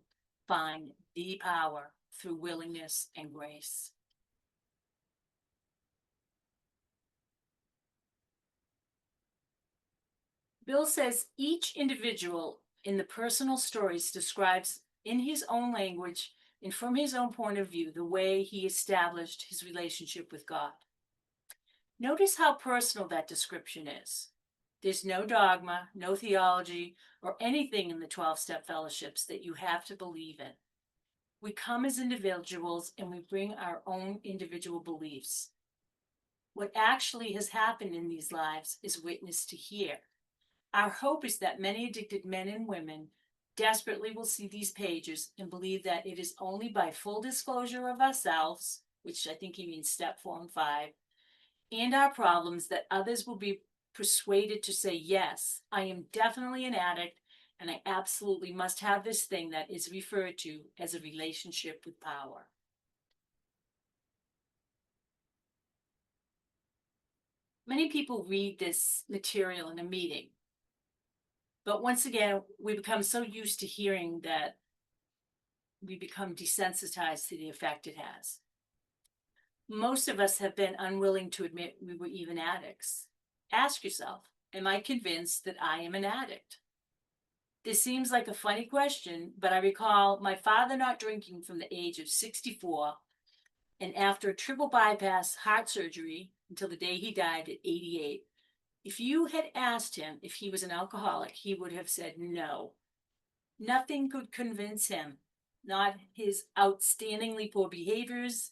Speaker 2: find the power through willingness and grace. Bill says each individual in the personal stories describes in his own language and from his own point of view the way he established his relationship with God. Notice how personal that description is. There's no dogma, no theology, or anything in the 12-step fellowships that you have to believe in. We come as individuals and we bring our own individual beliefs. What actually has happened in these lives is witnessed to here. Our hope is that many addicted men and women desperately will see these pages and believe that it is only by full disclosure of ourselves, which I think he means step 4 and 5, and our problems that others will be persuaded to say, yes, I am definitely an addict, and I absolutely must have this thing that is referred to as a relationship with power. Many people read this material in a meeting, but once again, we become so used to hearing that we become desensitized to the effect it has. Most of us have been unwilling to admit we were even addicts. Ask yourself, am I convinced that I am an addict? This seems like a funny question, but I recall my father not drinking from the age of 64, and after a triple bypass heart surgery until the day he died at 88. If you had asked him if he was an alcoholic, he would have said no. Nothing could convince him, not his outstandingly poor behaviors,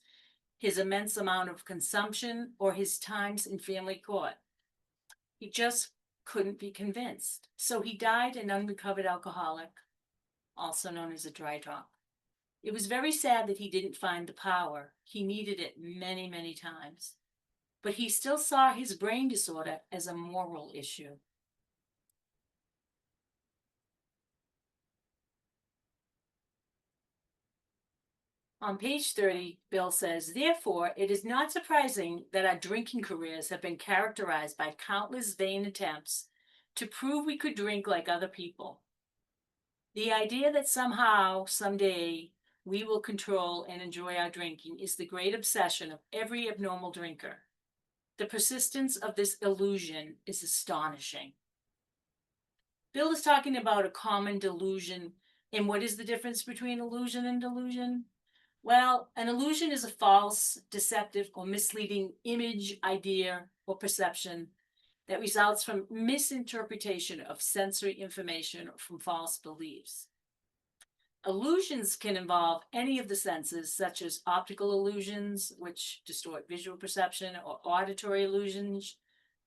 Speaker 2: his immense amount of consumption, or his times in family court. He just couldn't be convinced. So he died an unrecovered alcoholic, also known as a dry drunk. It was very sad that he didn't find the power. He needed it many, many times. But he still saw his brain disorder as a moral issue. On page 30, Bill says, therefore, it is not surprising that our drinking careers have been characterized by countless vain attempts to prove we could drink like other people. The idea that somehow, someday, we will control and enjoy our drinking is the great obsession of every abnormal drinker. The persistence of this illusion is astonishing. Bill is talking about a common delusion. And what is the difference between illusion and delusion? Well, an illusion is a false, deceptive, or misleading image, idea, or perception that results from misinterpretation of sensory information or from false beliefs. Illusions can involve any of the senses, such as optical illusions, which distort visual perception, or auditory illusions,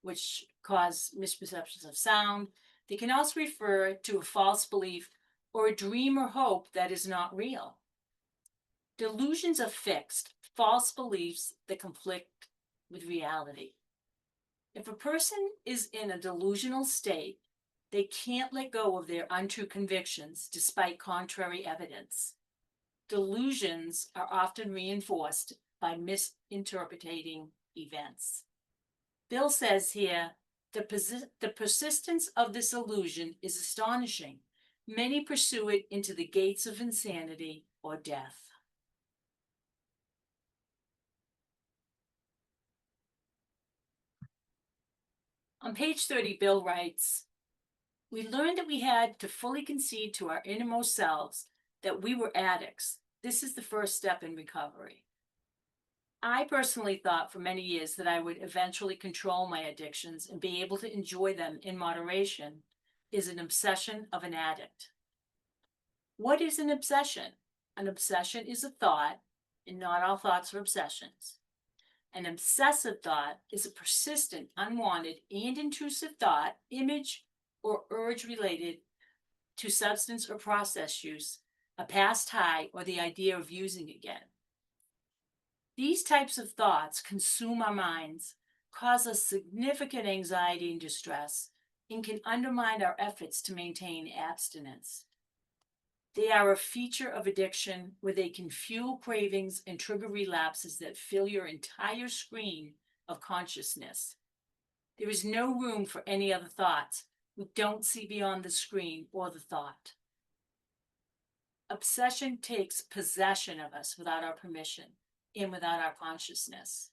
Speaker 2: which cause misperceptions of sound. They can also refer to a false belief or a dream or hope that is not real. Delusions are fixed, false beliefs that conflict with reality. If a person is in a delusional state, they can't let go of their untrue convictions despite contrary evidence. Delusions are often reinforced by misinterpreting events. Bill says here, the persistence of this illusion is astonishing. Many pursue it into the gates of insanity or death. On page 30, Bill writes, we learned that we had to fully concede to our innermost selves that we were addicts. This is the first step in recovery. I personally thought for many years that I would eventually control my addictions and be able to enjoy them in moderation is an obsession of an addict. What is an obsession? An obsession is a thought, and not all thoughts are obsessions. An obsessive thought is a persistent, unwanted, and intrusive thought, image, or urge related to substance or process use, a past high, or the idea of using again. These types of thoughts consume our minds, cause us significant anxiety and distress, and can undermine our efforts to maintain abstinence. They are a feature of addiction where they can fuel cravings and trigger relapses that fill your entire screen of consciousness. There is no room for any other thoughts. We don't see beyond the screen or the thought. Obsession takes possession of us without our permission and without our consciousness.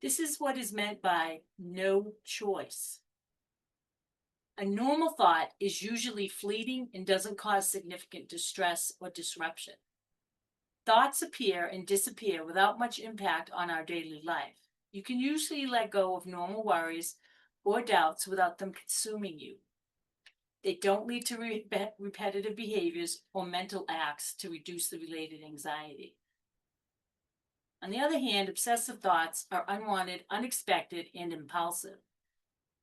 Speaker 2: This is what is meant by no choice. A normal thought is usually fleeting and doesn't cause significant distress or disruption. Thoughts appear and disappear without much impact on our daily life. You can usually let go of normal worries or doubts without them consuming you. They don't lead to repetitive behaviors or mental acts to reduce the related anxiety. On the other hand, obsessive thoughts are unwanted, unexpected, and impulsive.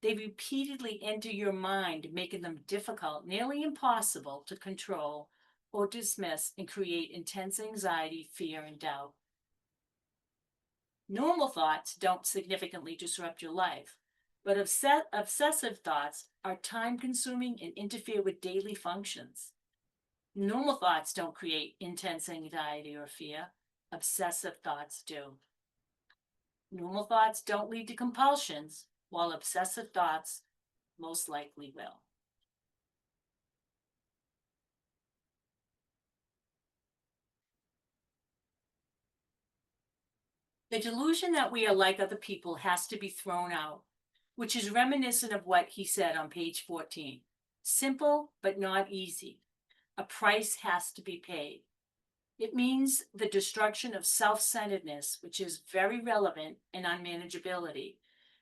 Speaker 2: They repeatedly enter your mind, making them difficult, nearly impossible to control or dismiss, and create intense anxiety, fear, and doubt. Normal thoughts don't significantly disrupt your life. But obsessive thoughts are time-consuming and interfere with daily functions. Normal thoughts don't create intense anxiety or fear. Obsessive thoughts do. Normal thoughts don't lead to compulsions, while obsessive thoughts most likely will. The delusion that we are like other people has to be thrown out, which is reminiscent of what he said on page 14. Simple, but not easy. A price has to be paid. It means the destruction of self-centeredness, which is very relevant in unmanageability,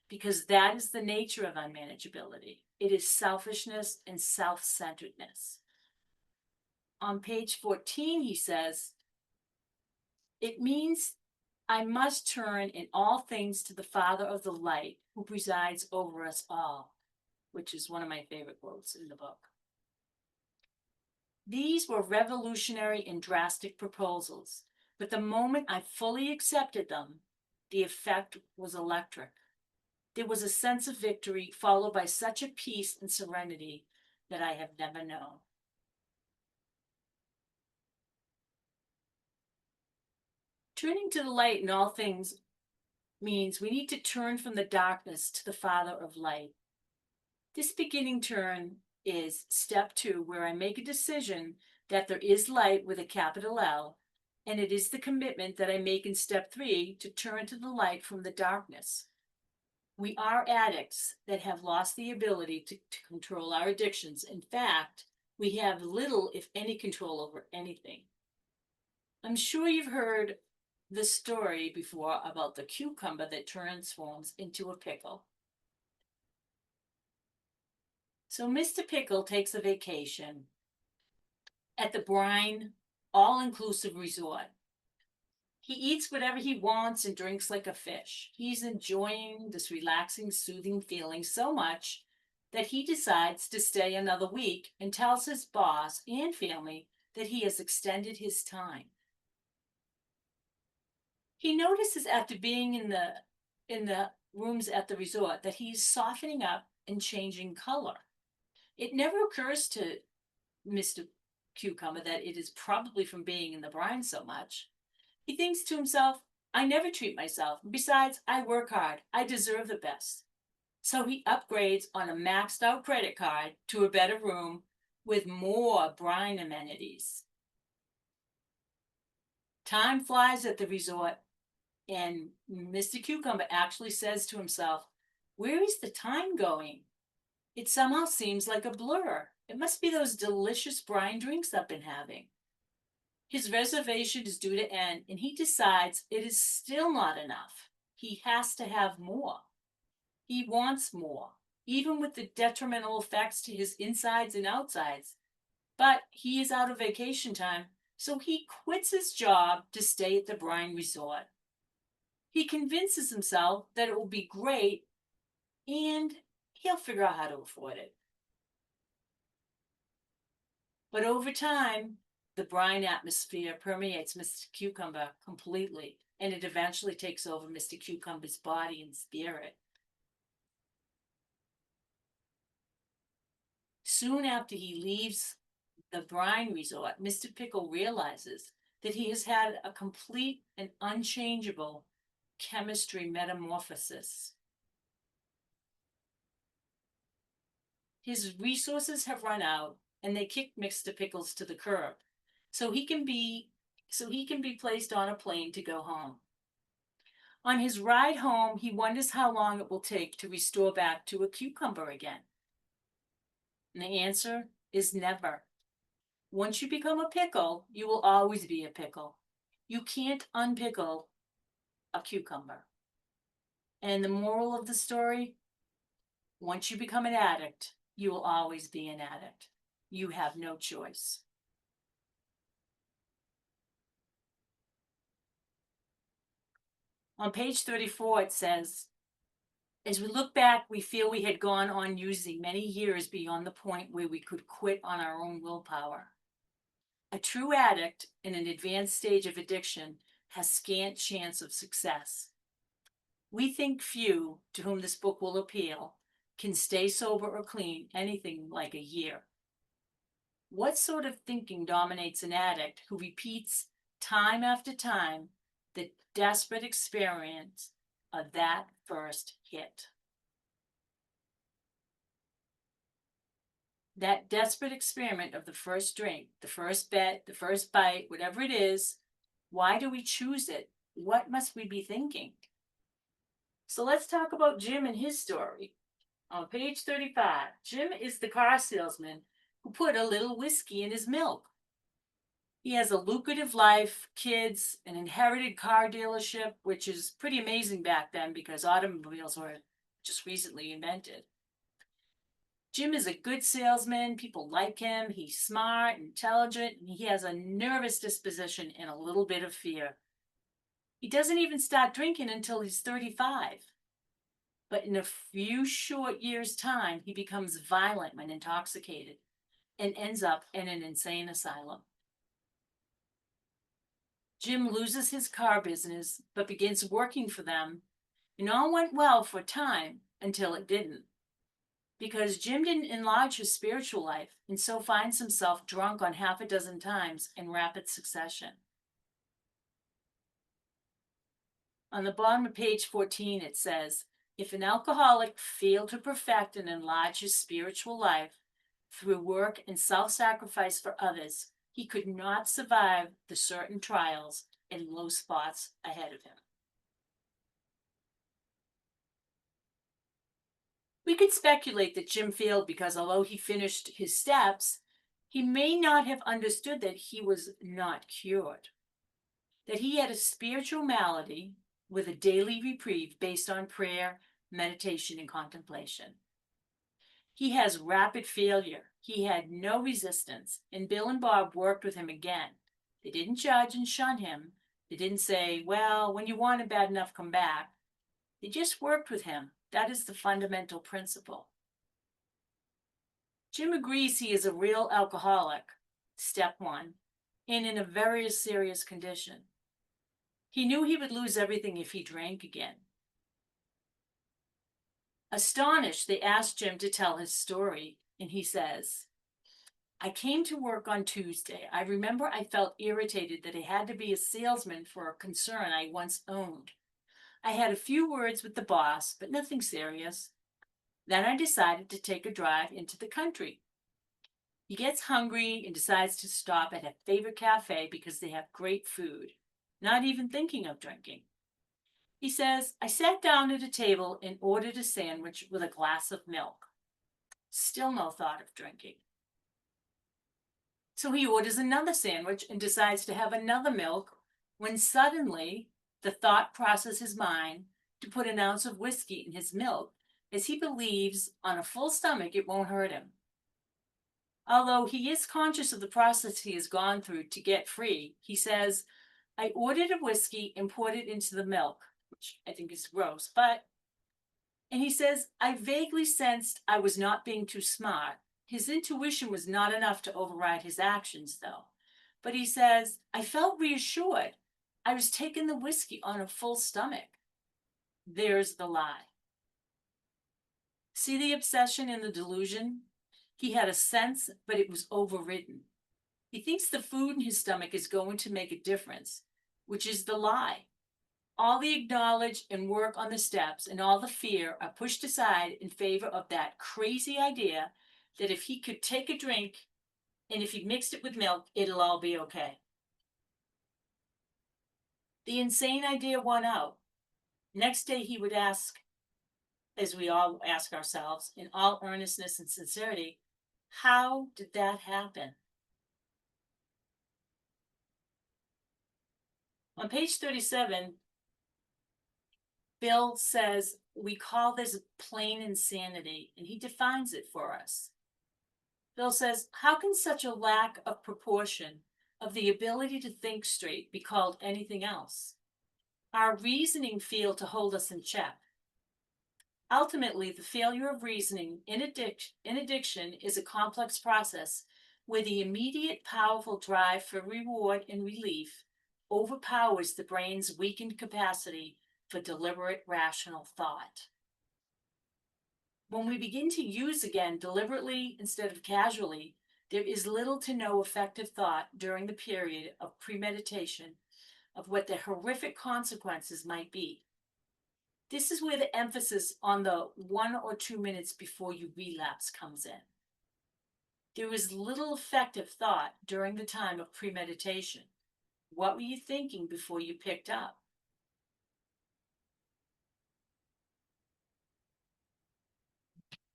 Speaker 2: because that is the nature of unmanageability. It is selfishness and self-centeredness. On page 14, he says, it means I must turn in all things to the Father of the light who presides over us all, which is one of my favorite quotes in the book. These were revolutionary and drastic proposals, but the moment I fully accepted them, the effect was electric. There was a sense of victory followed by such a peace and serenity that I have never known. Turning to the light in all things means we need to turn from the darkness to the Father of light. This beginning turn is step 2, where I make a decision that there is light with a capital L, and it is the commitment that I make in step 3 to turn to the light from the darkness. We are addicts that have lost the ability to control our addictions. In fact, we have little, if any, control over anything. I'm sure you've heard the story before about the cucumber that transforms into a pickle. So Mr. Pickle takes a vacation at the Brine all-inclusive resort. He eats whatever he wants and drinks like a fish. He's enjoying this relaxing, soothing feeling so much that he decides to stay another week and tells his boss and family that he has extended his time. He notices after being in the rooms at the resort that he's softening up and changing color. It never occurs to Mr. Cucumber that it is probably from being in the brine so much. He thinks to himself, I never treat myself. Besides, I work hard. I deserve the best. So he upgrades on a maxed out credit card to a better room with more brine amenities. Time flies at the resort, and Mr. Cucumber actually says to himself, where is the time going? It somehow seems like a blur. It must be those delicious brine drinks I've been having. His reservation is due to end, and he decides it is still not enough. He has to have more. He wants more, even with the detrimental effects to his insides and outsides. But he is out of vacation time, so he quits his job to stay at the brine resort. He convinces himself that it will be great and he'll figure out how to afford it. But over time, the brine atmosphere permeates Mr. Cucumber completely, and it eventually takes over Mr. Cucumber's body and spirit. Soon after he leaves the brine resort, Mr. Pickle realizes that he has had a complete and unchangeable chemistry metamorphosis. His resources have run out, and they kick Mr. Pickles to the curb, so he can be placed on a plane to go home. On his ride home, he wonders how long it will take to restore back to a cucumber again. And the answer is never. Once you become a pickle, you will always be a pickle. You can't unpickle a cucumber. And the moral of the story, once you become an addict, you will always be an addict. You have no choice. On page 34, it says, as we look back, we feel we had gone on using many years beyond the point where we could quit on our own willpower. A true addict in an advanced stage of addiction has scant chance of success. We think few to whom this book will appeal can stay sober or clean anything like a year. What sort of thinking dominates an addict who repeats time after time the desperate experience of that first hit? That desperate experiment of the first drink, the first bet, the first bite, whatever it is, why do we choose it? What must we be thinking? So let's talk about Jim and his story. On page 35, Jim is the car salesman who put a little whiskey in his milk. He has a lucrative life, kids, an inherited car dealership, which is pretty amazing back then because automobiles were just recently invented. Jim is a good salesman. People like him. He's smart, intelligent, and he has a nervous disposition and a little bit of fear. He doesn't even start drinking until he's 35. But in a few short years' time, he becomes violent when intoxicated and ends up in an insane asylum. Jim loses his car business, but begins working for them, and all went well for a time until it didn't. Because Jim didn't enlarge his spiritual life, and so finds himself drunk on half a dozen times in rapid succession. On the bottom of page 14, it says, if an alcoholic failed to perfect and enlarge his spiritual life through work and self-sacrifice for others, he could not survive the certain trials and low spots ahead of him. We could speculate that Jim failed because although he finished his steps, he may not have understood that he was not cured, that he had a spiritual malady with a daily reprieve based on prayer, meditation, and contemplation. He has rapid failure. He had no resistance, and Bill and Bob worked with him again. They didn't judge and shun him. They didn't say, well, when you want it bad enough, come back. They just worked with him. That is the fundamental principle. Jim agrees he is a real alcoholic, step one, and in a very serious condition. He knew he would lose everything if he drank again. Astonished, they asked Jim to tell his story, and he says, I came to work on Tuesday. I remember I felt irritated that I had to be a salesman for a concern I once owned. I had a few words with the boss, but nothing serious. Then I decided to take a drive into the country. He gets hungry and decides to stop at a favorite cafe because they have great food, not even thinking of drinking. He says, I sat down at a table and ordered a sandwich with a glass of milk. Still no thought of drinking. So he orders another sandwich and decides to have another milk when suddenly the thought crosses his mind to put an ounce of whiskey in his milk, as he believes on a full stomach it won't hurt him. Although he is conscious of the process he has gone through to get free, he says, I ordered a whiskey and poured it into the milk, which I think is gross, and he says, I vaguely sensed I was not being too smart. His intuition was not enough to override his actions, though. But he says, I felt reassured. I was taking the whiskey on a full stomach. There's the lie. See the obsession and the delusion? He had a sense, but it was overridden. He thinks the food in his stomach is going to make a difference, which is the lie. All the acknowledge and work on the steps and all the fear are pushed aside in favor of that crazy idea that if he could take a drink and if he mixed it with milk, it'll all be okay. The insane idea won out. Next day he would ask, as we all ask ourselves, in all earnestness and sincerity, how did that happen? On page 37, Bill says, we call this plain insanity, and he defines it for us. Bill says, how can such a lack of proportion of the ability to think straight be called anything else? Our reasoning failed to hold us in check. Ultimately, the failure of reasoning in addiction is a complex process where the immediate powerful drive for reward and relief overpowers the brain's weakened capacity for deliberate, rational thought. When we begin to use again deliberately instead of casually, there is little to no effective thought during the period of premeditation of what the horrific consequences might be. This is where the emphasis on the 1 or 2 minutes before you relapse comes in. There is little effective thought during the time of premeditation. What were you thinking before you picked up?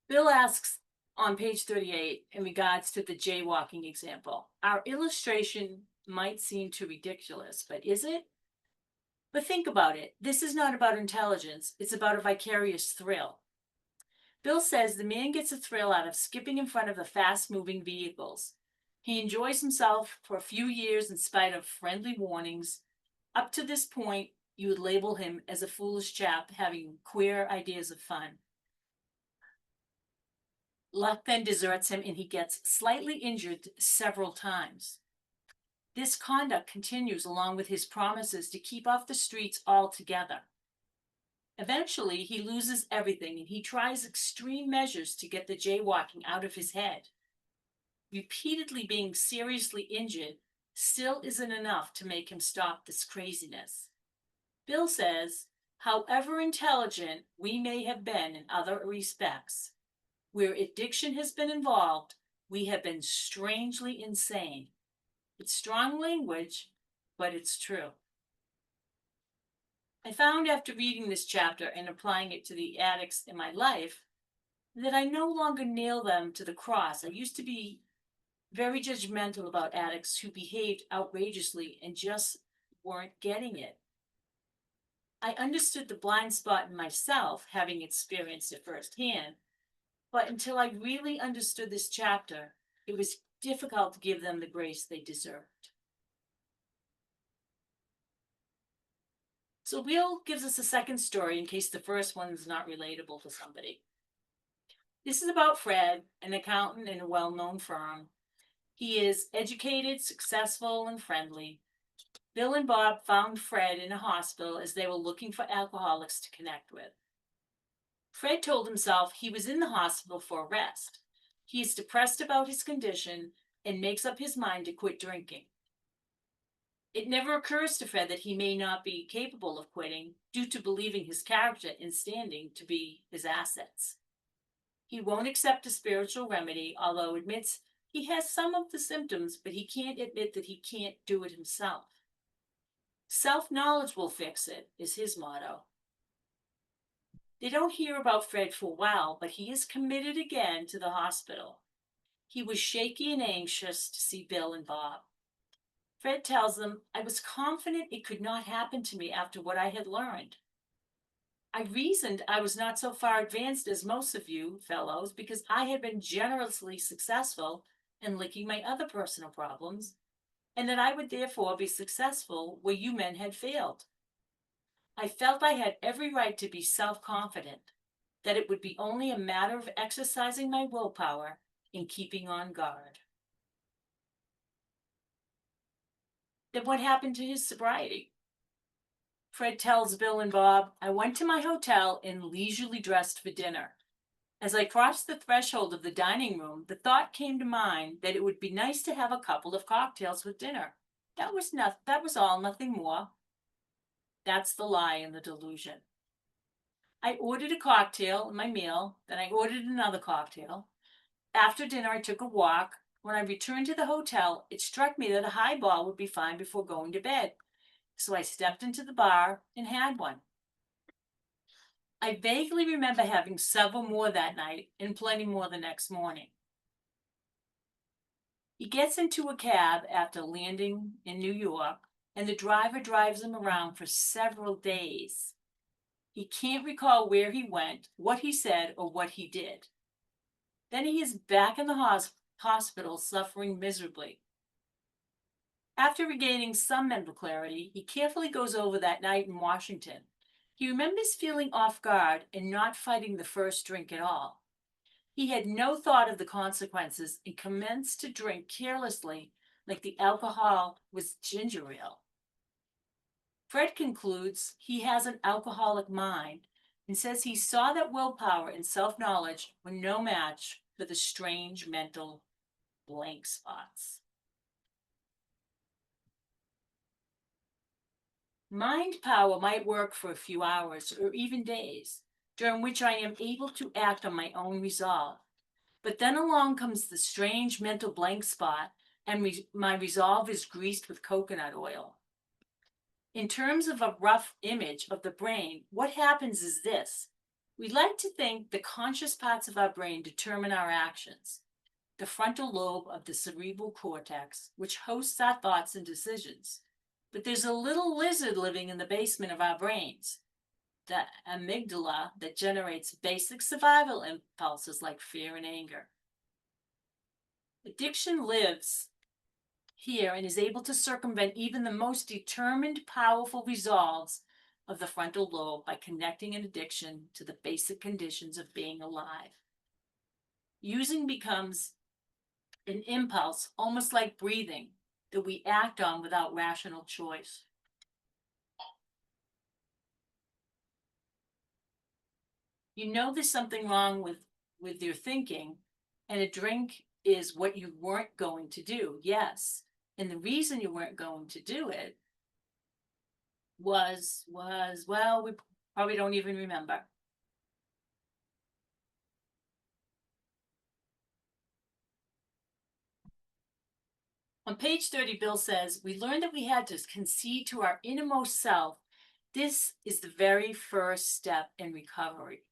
Speaker 2: Bill asks on page 38 in regards to the jaywalking example. Our illustration might seem too ridiculous, but is it? But think about it. This is not about intelligence. It's about a vicarious thrill. Bill says the man gets a thrill out of skipping in front of the fast-moving vehicles. He enjoys himself for a few years in spite of friendly warnings. Up to this point, you would label him as a foolish chap having queer ideas of fun. Luck then deserts him and he gets slightly injured several times. This conduct continues along with his promises to keep off the streets altogether. Eventually, he loses everything and he tries extreme measures to get the jaywalking out of his head. Repeatedly being seriously injured still isn't enough to make him stop this craziness. Bill says, however intelligent we may have been in other respects, where addiction has been involved, we have been strangely insane. It's strong language, but it's true. I found after reading this chapter and applying it to the addicts in my life that I no longer nail them to the cross. I used to be very judgmental about addicts who behaved outrageously and just weren't getting it. I understood the blind spot in myself, having experienced it firsthand, but until I really understood this chapter, it was difficult to give them the grace they deserved. So Will gives us a second story in case the first one is not relatable to somebody. This is about Fred, an accountant in a well-known firm. He is educated, successful, and friendly. Bill and Bob found Fred in a hospital as they were looking for alcoholics to connect with. Fred told himself he was in the hospital for rest. He is depressed about his condition and makes up his mind to quit drinking. It never occurs to Fred that he may not be capable of quitting due to believing his character and standing to be his assets. He won't accept a spiritual remedy, although admits he has some of the symptoms, but he can't admit that he can't do it himself. Self-knowledge will fix it, is his motto. They don't hear about Fred for a while, but he is committed again to the hospital. He was shaky and anxious to see Bill and Bob. Fred tells them, I was confident it could not happen to me after what I had learned. I reasoned I was not so far advanced as most of you fellows because I had been generously successful in licking my other personal problems, and that I would therefore be successful where you men had failed. I felt I had every right to be self-confident, that it would be only a matter of exercising my willpower and keeping on guard. Then what happened to his sobriety? Fred tells Bill and Bob, I went to my hotel and leisurely dressed for dinner. As I crossed the threshold of the dining room, the thought came to mind that it would be nice to have a couple of cocktails with dinner. That was all, nothing more. That's the lie and the delusion. I ordered a cocktail in my meal, then I ordered another cocktail. After dinner, I took a walk. When I returned to the hotel, it struck me that a highball would be fine before going to bed. So I stepped into the bar and had one. I vaguely remember having several more that night and plenty more the next morning. He gets into a cab after landing in New York, and the driver drives him around for several days. He can't recall where he went, what he said, or what he did. Then he is back in the hospital suffering miserably. After regaining some mental clarity, he carefully goes over that night in Washington. He remembers feeling off guard and not fighting the first drink at all. He had no thought of the consequences and commenced to drink carelessly, like the alcohol was ginger ale. Fred concludes he has an alcoholic mind and says he saw that willpower and self-knowledge were no match for the strange mental blank spots. Mind power might work for a few hours or even days, during which I am able to act on my own resolve. But then along comes the strange mental blank spot, and my resolve is greased with coconut oil. In terms of a rough image of the brain, what happens is this. We like to think the conscious parts of our brain determine our actions. The frontal lobe of the cerebral cortex, which hosts our thoughts and decisions. But there's a little lizard living in the basement of our brains, the amygdala, that generates basic survival impulses like fear and anger. Addiction lives here and is able to circumvent even the most determined, powerful resolves of the frontal lobe by connecting an addiction to the basic conditions of being alive. Using becomes an impulse, almost like breathing, that we act on without rational choice. You know there's something wrong with your thinking, and a drink is what you weren't going to do, yes. And the reason you weren't going to do it was, well, we probably don't even remember. On page 30, Bill says, we learned that we had to concede to our innermost self. This is the very first step in recovery.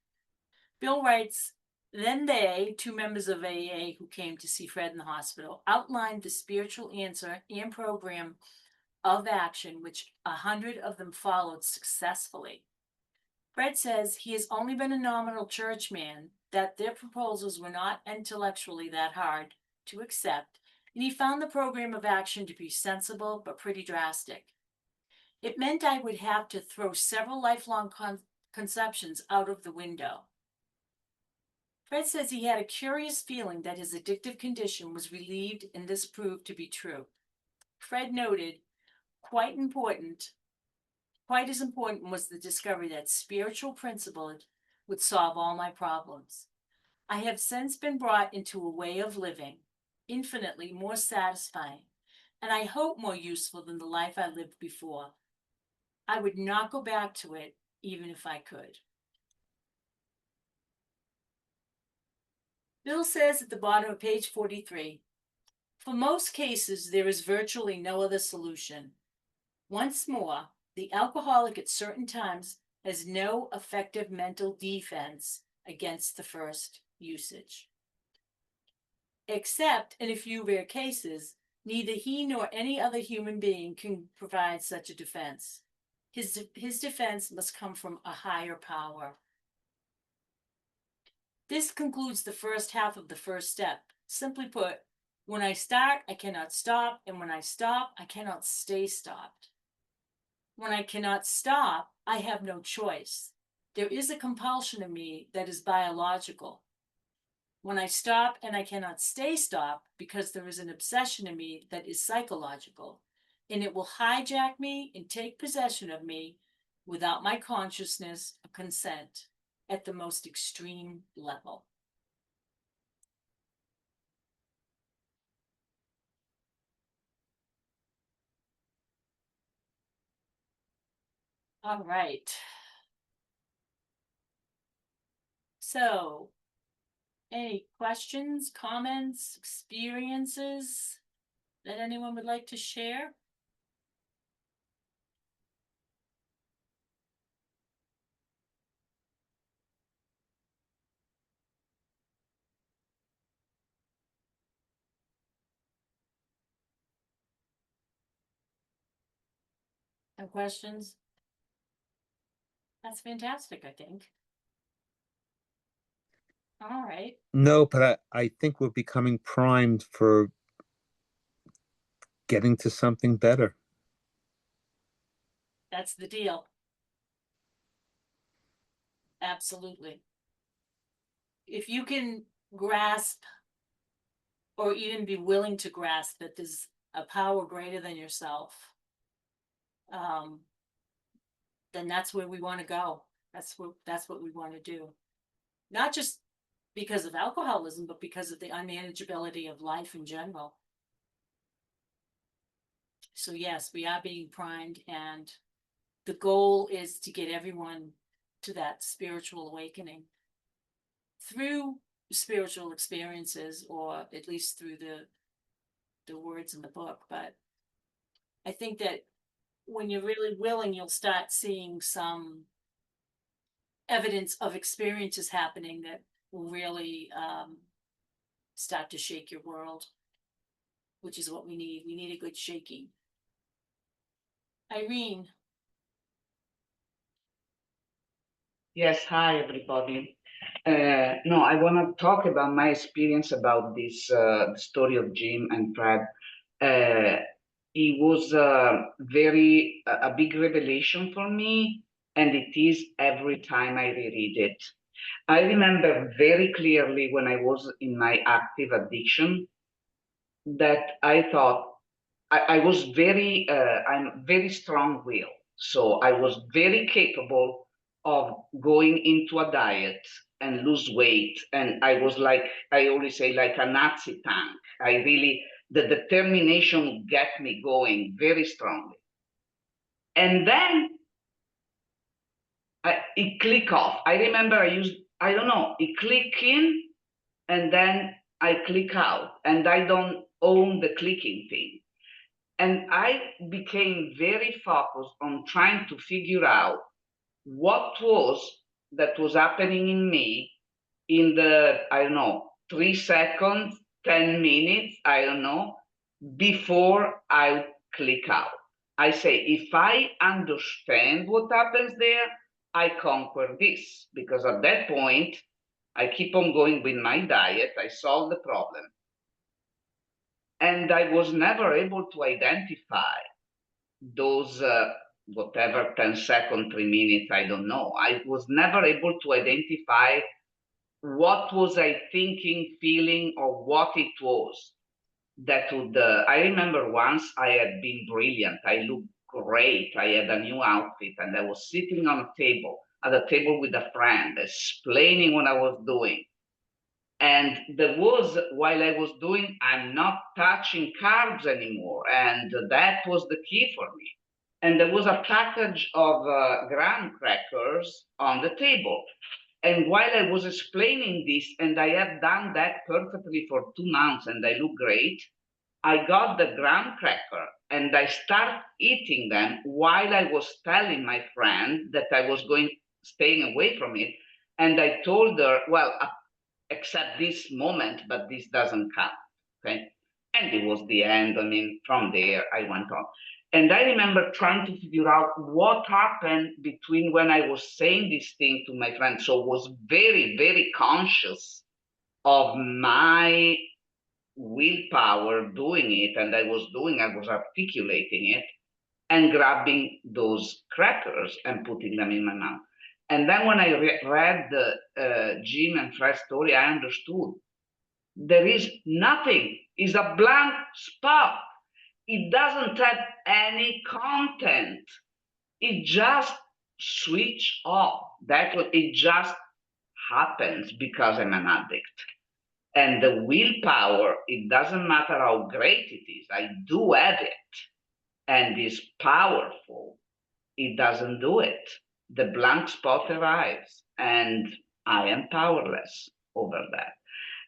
Speaker 2: Bill writes, then they, two members of AA who came to see Fred in the hospital, outlined the spiritual answer and program of action, which 100 of them followed successfully. Fred says he has only been a nominal churchman, that their proposals were not intellectually that hard to accept, and he found the program of action to be sensible but pretty drastic. It meant I would have to throw several lifelong conceptions out of the window. Fred says he had a curious feeling that his addictive condition was relieved, and this proved to be true. Fred noted, quite as important was the discovery that spiritual principle would solve all my problems. I have since been brought into a way of living, infinitely more satisfying, and I hope more useful than the life I lived before. I would not go back to it, even if I could. Bill says at the bottom of page 43, for most cases, there is virtually no other solution. Once more, the alcoholic at certain times has no effective mental defense against the first usage. Except in a few rare cases, neither he nor any other human being can provide such a defense. His defense must come from a higher power. This concludes the first half of the first step. Simply put, when I start, I cannot stop, and when I stop, I cannot stay stopped. When I cannot stop, I have no choice. There is a compulsion in me that is biological. When I stop and I cannot stay stopped because there is an obsession in me that is psychological, and it will hijack me and take possession of me without my consciousness or consent at the most extreme level. All right. So, any questions, comments, experiences that anyone would like to share? No questions? That's fantastic, I think. All right.
Speaker 3: No, but I think we're becoming primed for getting to something better.
Speaker 2: That's the deal. Absolutely. If you can grasp or even be willing to grasp that there's a power greater than yourself, then that's where we want to go. That's what we want to do. Not just because of alcoholism, but because of the unmanageability of life in general. So yes, we are being primed, and the goal is to get everyone to that spiritual awakening through spiritual experiences, or at least through the words in the book. But I think that when you're really willing, you'll start seeing some evidence of experiences happening that will really start to shake your world, which is what we need. We need a good shaking. Irene.
Speaker 4: Yes, hi everybody. No, I want to talk about my experience about this story of Jim and Fred. It was a big revelation for me, and it is every time I reread it. I remember very clearly when I was in my active addiction that I thought I was I'm very strong-willed, so I was very capable of going into a diet and lose weight. And I was like, I always say, like a Nazi tank. The determination get me going very strongly. And then it click off. I remember I don't know, it click in and then I click out, and I don't own the clicking thing. And I became very focused on trying to figure out what that was happening in me in the, I don't know, 3 seconds, 10 minutes, I don't know, before I click out. I say, if I understand what happens there, I conquer this. Because at that point, I keep on going with my diet, I solve the problem. And I was never able to identify those, whatever, 10 seconds, 3 minutes, I don't know. I was never able to identify what was I thinking, feeling, or what it was that would, I remember once I had been brilliant. I looked great. I had a new outfit, and I was sitting on at a table with a friend, explaining what I was doing. And there was, while I was doing, I'm not touching carbs anymore. And that was the key for me. And there was a package of graham crackers on the table. And while I was explaining this, and I had done that perfectly for 2 months, and I looked great, I got the graham cracker and I started eating them while I was telling my friend that I was staying away from it. And I told her, well, except this moment, but this doesn't count, okay? And it was the end. I mean, from there, I went on. And I remember trying to figure out what happened between when I was saying this thing to my friend. So I was very, very conscious of my willpower doing it, and I was articulating it and grabbing those crackers and putting them in my mouth. And then when I read the Jim and Fred story, I understood there is nothing. It's a blank spot. It doesn't have any content. It just switch off. It just happens because I'm an addict. And the willpower, it doesn't matter how great it is. I do have it, and it's powerful. It doesn't do it. The blank spot arrives, and I am powerless over that.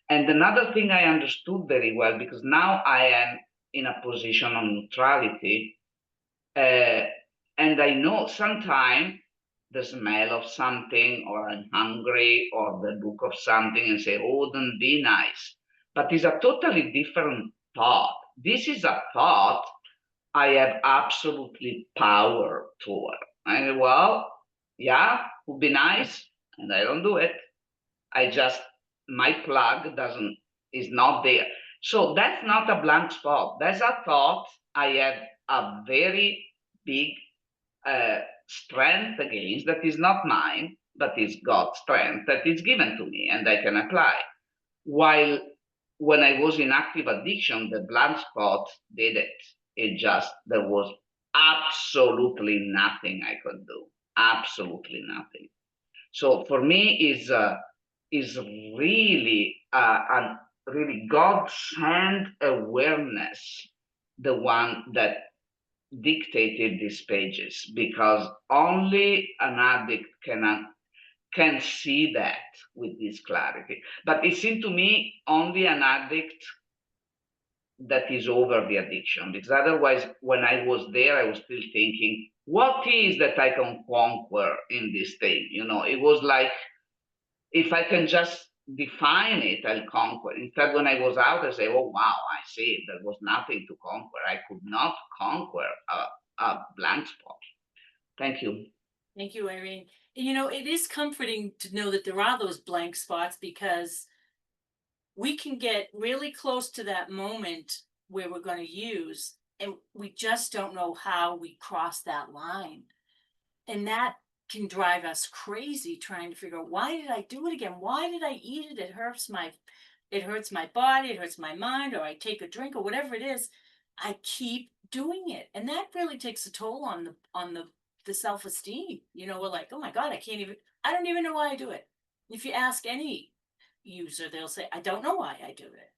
Speaker 4: And another thing I understood very well, because now I am in a position of neutrality, and I know sometimes the smell of something, or I'm hungry, or the look of something, and say, oh, don't be nice. But it's a totally different thought. This is a thought I have absolutely power toward. And well, yeah, would be nice, and I don't do it. My plug is not there. So that's not a blank spot. That's a thought. I have a very big strength against that is not mine, but is God's strength that is given to me, and I can apply. While when I was in active addiction, the blank spot did it. There was absolutely nothing I could do. absolutely nothing. So for me, is really a really God-sent awareness, the one that dictated these pages, because only an addict can see that with this clarity. But it seemed to me only an addict that is over the addiction, because otherwise, when I was there, I was still thinking, what is that I can conquer in this thing? You know, it was like, if I can just define it, I'll conquer. Instead, when I was out, I say, oh, wow, I see, there was nothing to conquer. I could not conquer a blank spot. Thank you.
Speaker 2: Thank you, Irene. You know, it is comforting to know that there are those blank spots, because we can get really close to that moment where we're going to use, and we just don't know how we cross that line. And that can drive us crazy, trying to figure out, why did I do it again? Why did I eat it? It hurts my body, it hurts my mind, or I take a drink, or whatever it is. I keep doing it. And that really takes a toll on the self-esteem. You know, we're like, oh my God, I don't even know why I do it. If you ask any user, they'll say, I don't know why I do it.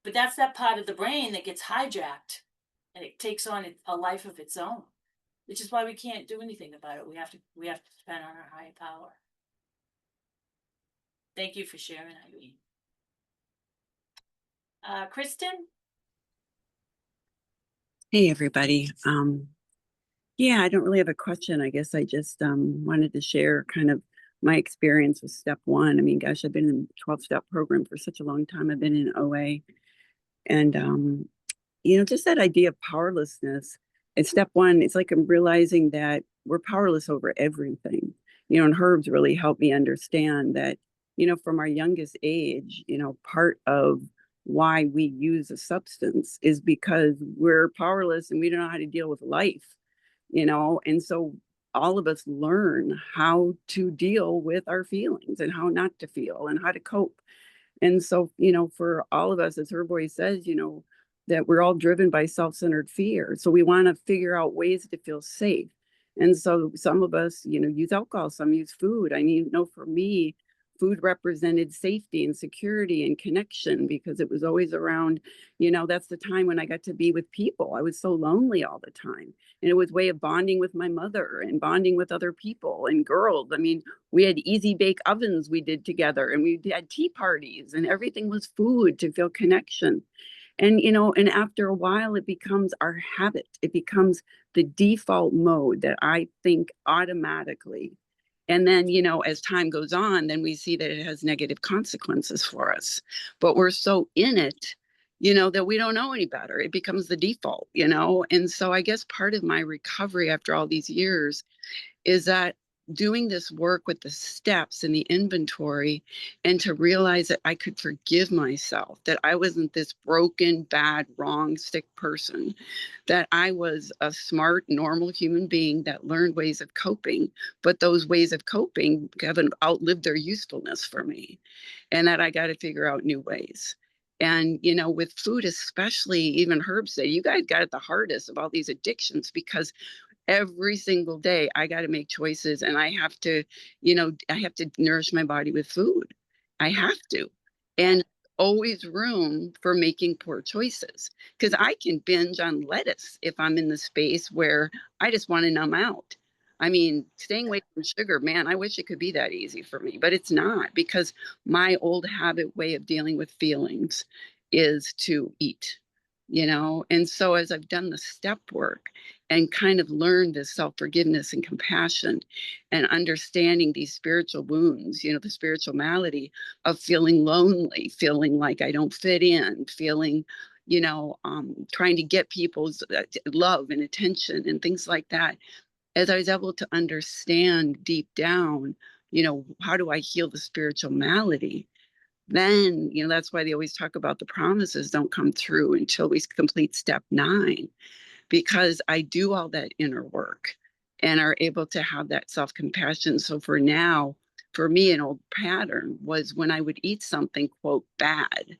Speaker 2: But that's that part of the brain that gets hijacked, and it takes on a life of its own, which is why we can't do anything about it. We have to depend on our higher power. Thank you for sharing, Irene. Kristen?
Speaker 5: Hey, everybody. Yeah, I don't really have a question. I guess I just wanted to share kind of my experience with step one. I mean, gosh, I've been in the 12-step program for such a long time. I've been in OA. And, just that idea of powerlessness. And step one, it's like I'm realizing that we're powerless over everything. And Herb's really helped me understand that, from our youngest age, part of why we use a substance is because we're powerless and we don't know how to deal with life, and so all of us learn how to deal with our feelings and how not to feel and how to cope. And so, for all of us, as Herb always says, that we're all driven by self-centered fear. So we want to figure out ways to feel safe. And so some of us, use alcohol, some use food. I mean, for me, food represented safety and security and connection, because it was always around, that's the time when I got to be with people. I was so lonely all the time. And it was a way of bonding with my mother and bonding with other people and girls. I mean, we had easy bake ovens we did together, and we had tea parties, and everything was food to feel connection. And, and after a while, it becomes our habit. It becomes the default mode that I think automatically. And then, as time goes on, then we see that it has negative consequences for us. But we're so in it, that we don't know any better. It becomes the default, And so I guess part of my recovery after all these years is that doing this work with the steps and the inventory, and to realize that I could forgive myself, that I wasn't this broken, bad, wrong, sick person, that I was a smart, normal human being that learned ways of coping, but those ways of coping haven't outlived their usefulness for me, and that I got to figure out new ways. And, with food, especially, even Herb said, you guys got it the hardest of all these addictions, because every single day I got to make choices, and I have to, I have to nourish my body with food. I have to. And always room for making poor choices, because I can binge on lettuce if I'm in the space where I just want to numb out. I mean, staying away from sugar, man, I wish it could be that easy for me, but it's not, because my old habit way of dealing with feelings is to eat, And so as I've done the step work and kind of learned this self-forgiveness and compassion and understanding these spiritual wounds, the spiritual malady of feeling lonely, feeling like I don't fit in, feeling, trying to get people's love and attention and things like that. As I was able to understand deep down, how do I heal the spiritual malady? Then, that's why they always talk about the promises don't come through until we complete step 9, because I do all that inner work and are able to have that self-compassion. So for now, for me, an old pattern was when I would eat something, quote, bad,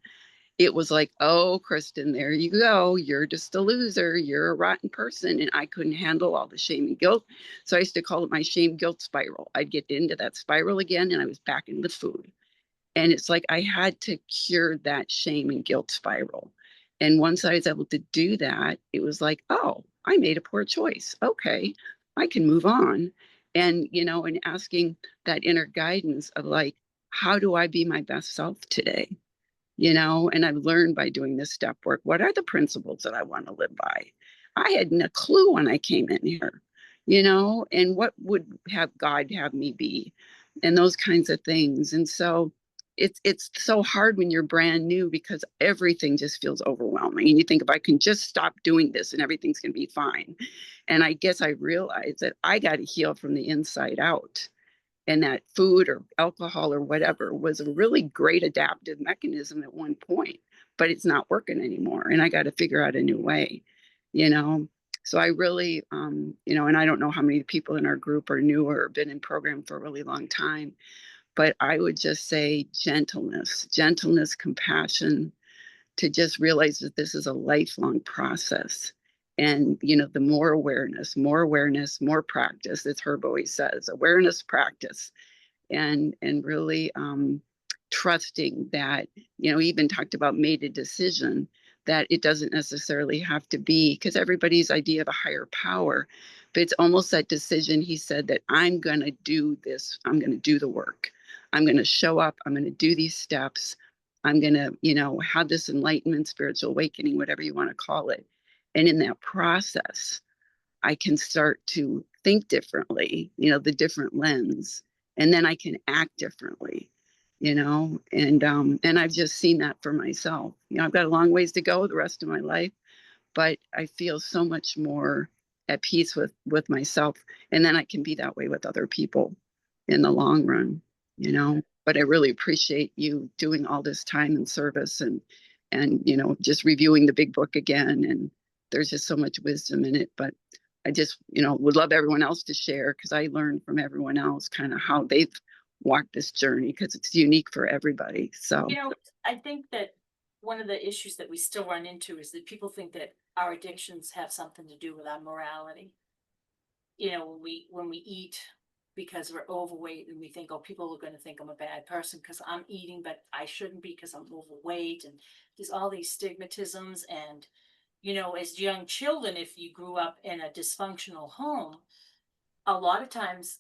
Speaker 5: it was like, oh, Kristen, there you go. You're just a loser. You're a rotten person. And I couldn't handle all the shame and guilt. So I used to call it my shame guilt spiral. I'd get into that spiral again and I was back in with food. And it's like I had to cure that shame and guilt spiral. And once I was able to do that, it was like, oh, I made a poor choice. Okay, I can move on. And, and asking that inner guidance of like, how do I be my best self today? And I've learned by doing this step work, what are the principles that I want to live by? I had no clue when I came in here, and what would have God have me be, and those kinds of things. And so it's so hard when you're brand new because everything just feels overwhelming. And you think, if I can just stop doing this and everything's going to be fine. And I guess I realized that I got to heal from the inside out. And that food or alcohol or whatever was a really great adaptive mechanism at one point, but it's not working anymore. And I got to figure out a new way, So I really, and I don't know how many people in our group are new or been in program for a really long time, but I would just say gentleness, compassion, to just realize that this is a lifelong process. And, the more awareness, more practice, as Herb always says, awareness, practice, and really trusting that, even talked about made a decision, that it doesn't necessarily have to be, because everybody's idea of a higher power, but it's almost that decision. He said that I'm going to do this. I'm going to do the work. I'm going to show up. I'm going to do these steps. I'm going to, have this enlightenment, spiritual awakening, whatever you want to call it. And in that process, I can start to think differently, the different lens, and then I can act differently, and I've just seen that for myself. I've got a long ways to go the rest of my life, but I feel so much more at peace with myself, and then I can be that way with other people in the long run, But I really appreciate you doing all this time and service and just reviewing the big book again. And there's just so much wisdom in it. But I just, would love everyone else to share, because I learned from everyone else kind of how they've walked this journey, because it's unique for everybody. So,
Speaker 2: I think that one of the issues that we still run into is that people think that our addictions have something to do with our morality. When we eat because we're overweight, and we think, oh, people are going to think I'm a bad person because I'm eating, but I shouldn't be because I'm overweight. And there's all these stigmatisms. And, as young children, if you grew up in a dysfunctional home, a lot of times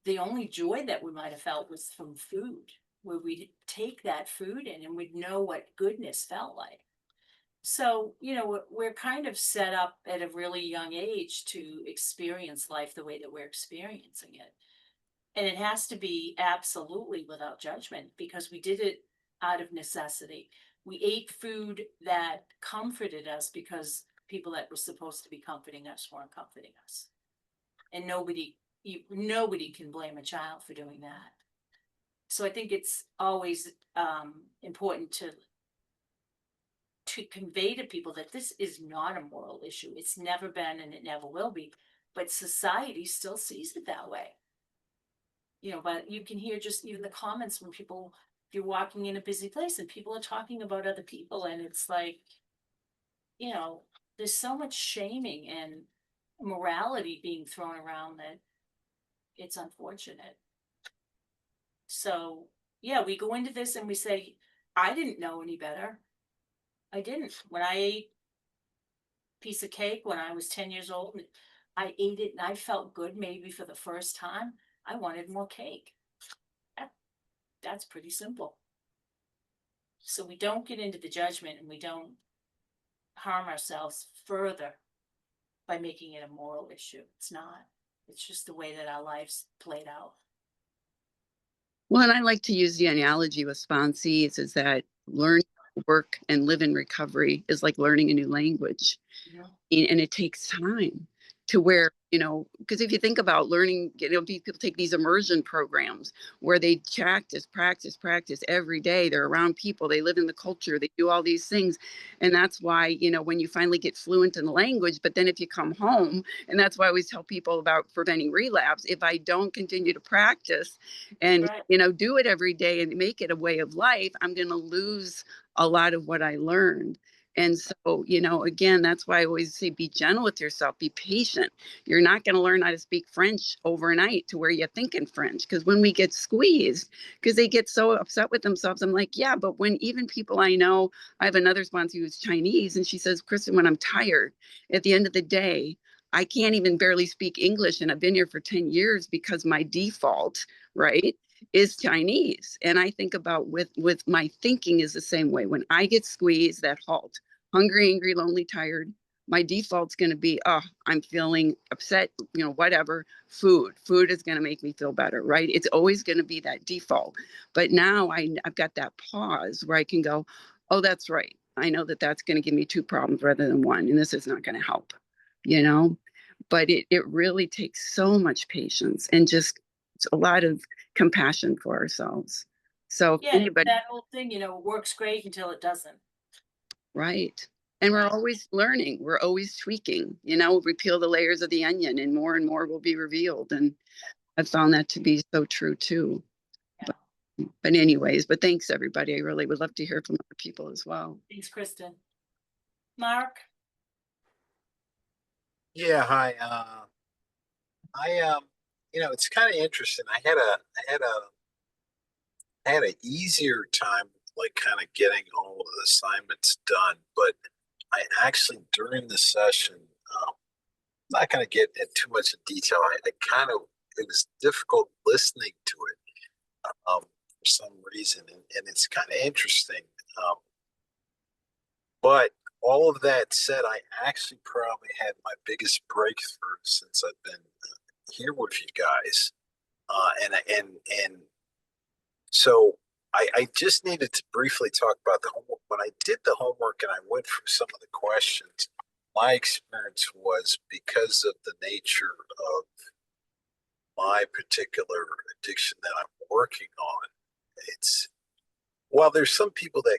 Speaker 2: the only joy that we might have felt was from food, where we'd take that food in and we'd know what goodness felt like. So, we're kind of set up at a really young age to experience life the way that we're experiencing it. And it has to be absolutely without judgment, because we did it out of necessity. We ate food that comforted us because people that were supposed to be comforting us weren't comforting us. And nobody can blame a child for doing that. So I think it's always important to convey to people that this is not a moral issue. It's never been, and it never will be. But society still sees it that way. But you can hear just even the comments when people, if you're walking in a busy place and people are talking about other people, and it's like, there's so much shaming and morality being thrown around that it's unfortunate. So, yeah, we go into this and we say, I didn't know any better. I didn't. When I ate a piece of cake when I was 10 years old, I ate it and I felt good maybe for the first time. I wanted more cake. That's pretty simple. So we don't get into the judgment, and we don't harm ourselves further by making it a moral issue. It's not. It's just the way that our lives played out.
Speaker 5: well, and I like to use the analogy with sponsees is that learn, work, and live in recovery is like learning a new language.
Speaker 2: Yeah.
Speaker 5: And it takes time to where, because if you think about learning, people take these immersion programs where they practice every day. They're around people, they live in the culture, they do all these things. And that's why, when you finally get fluent in the language, but then if you come home, and that's why I always tell people about preventing relapse, if I don't continue to practice and,
Speaker 2: Right.
Speaker 5: do it every day and make it a way of life, I'm going to lose a lot of what I learned. And so, again, that's why I always say be gentle with yourself, be patient. You're not going to learn how to speak French overnight to where you think in French. Because when we get squeezed, because they get so upset with themselves, I'm like, yeah, but when even people I know, I have another sponsor who's Chinese, and she says, Kristen, when I'm tired, at the end of the day, I can't even barely speak English. And I've been here for 10 years because my default, right, is Chinese. And I think about with my thinking is the same way. When I get squeezed, that halt, hungry, angry, lonely, tired, my default's going to be, oh, I'm feeling upset, whatever. Food is going to make me feel better, right? It's always going to be that default. But now I've got that pause where I can go, oh, that's right. I know that that's going to give me two problems rather than one, and this is not going to help, but it really takes so much patience and just a lot of compassion for ourselves. So if
Speaker 2: Yeah,
Speaker 5: anybody,
Speaker 2: that whole thing, works great until it doesn't.
Speaker 5: right. And we're always learning, we're always tweaking, we peel the layers of the onion and more will be revealed. And I've found that to be so true too.
Speaker 2: Yeah.
Speaker 5: But anyways, but thanks everybody. I really would love to hear from other people as well.
Speaker 2: Thanks, Kristen. Mark?
Speaker 6: Yeah, hi. It's kind of interesting. I had an easier time like kind of getting all of the assignments done, but I actually during the session, not going to get into too much detail. It was difficult listening to it for some reason, and it's kind of interesting. But all of that said, I actually probably had my biggest breakthrough since I've been here with you guys, and so I just needed to briefly talk about the homework. When I did the homework and I went through some of the questions, my experience was because of the nature of my particular addiction that I'm working on. While there's some people that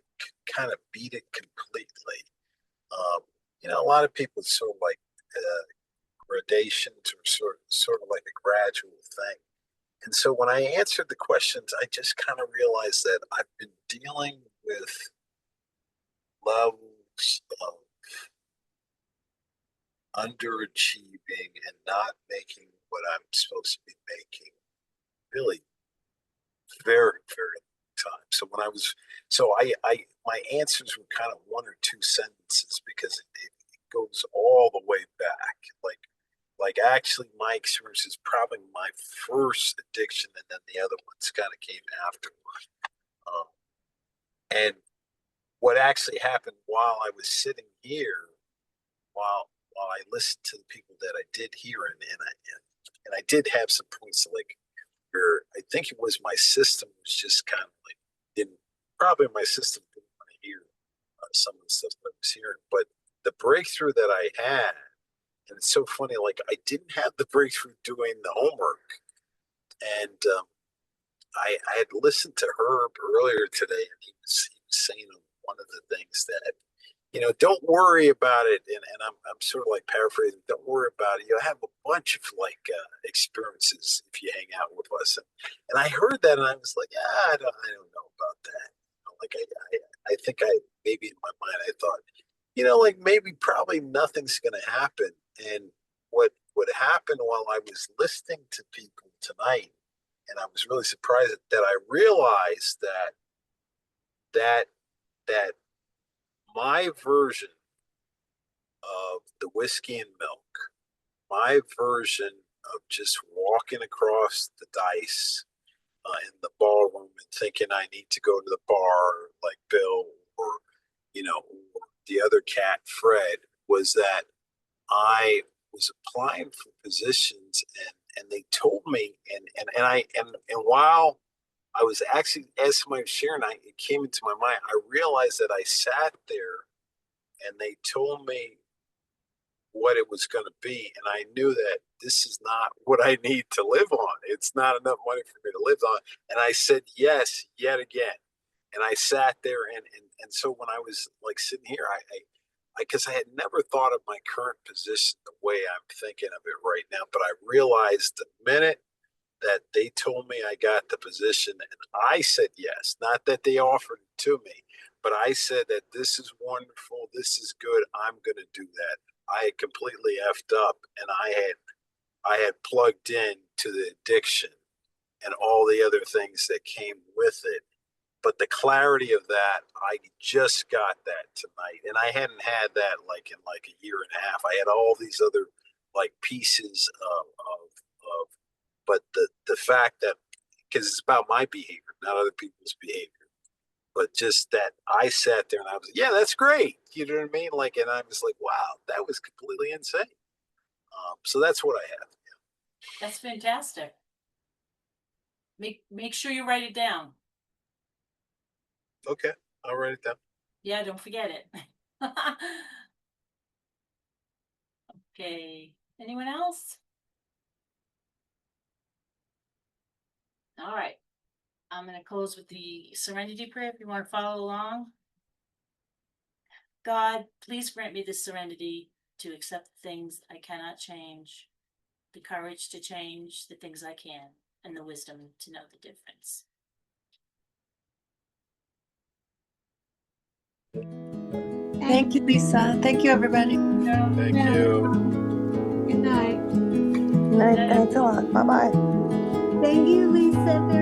Speaker 6: kind of beat it completely, a lot of people sort of like gradations or sort of like a gradual thing. And so when I answered the questions, I just kind of realized that I've been dealing with levels of underachieving and not making what I'm supposed to be making really very, very long time. So my answers were kind of one or two sentences because it goes all the way back. Like actually my experience is probably my first addiction, and then the other ones kind of came afterward. And what actually happened while I was sitting here, while I listened to the people that I did hear, and I did have some points like where I think it was my system was just kind of like probably my system didn't want to hear some of the stuff that I was hearing, but the breakthrough that I had, and it's so funny, like I didn't have the breakthrough doing the homework, and I had listened to Herb earlier today, and he was saying one of the things that don't worry about it, and I'm sort of like paraphrasing. Don't worry about it. You'll have a bunch of like experiences if you hang out with us, and I heard that, and I was like, I don't know about that. Like I think maybe in my mind I thought, like maybe probably nothing's going to happen. And what happened while I was listening to people tonight, and I was really surprised that I realized that my version of the whiskey and milk, my version of just walking across the dice in the ballroom and thinking I need to go to the bar like Bill or or the other cat Fred, was that I was applying for positions, and they told me, and while I was actually, as somebody was sharing, it came into my mind. I realized that I sat there and they told me what it was going to be. And I knew that this is not what I need to live on. It's not enough money for me to live on. And I said yes, yet again. And I sat there and so when I was like sitting here, because I had never thought of my current position the way I'm thinking of it right now, but I realized the minute that they told me I got the position and I said yes, not that they offered it to me, but I said that this is wonderful, this is good, I'm going to do that. I had completely effed up and I had plugged in to the addiction and all the other things that came with it. But the clarity of that, I just got that tonight. And I hadn't had that like in like a year and a half. I had all these other like pieces but the fact that, because it's about my behavior, not other people's behavior, but just that I sat there and I was, yeah, that's great. You know what I mean? Like, and I was like, wow, that was completely insane. So that's what I have.
Speaker 2: That's fantastic. Make sure you write it down.
Speaker 6: Okay, I'll write it down.
Speaker 2: Yeah, don't forget it. Okay, anyone else? All right, I'm gonna close with the serenity prayer if you want to follow along. God, please grant me the serenity to accept the things I cannot change, the courage to change the things I can, and the wisdom to know the difference.
Speaker 7: Thank you, Lisa. Thank you, everybody.
Speaker 6: Thank you.
Speaker 1: Good night.
Speaker 7: Thanks a lot. Bye-bye.
Speaker 8: Thank you, Lisa, very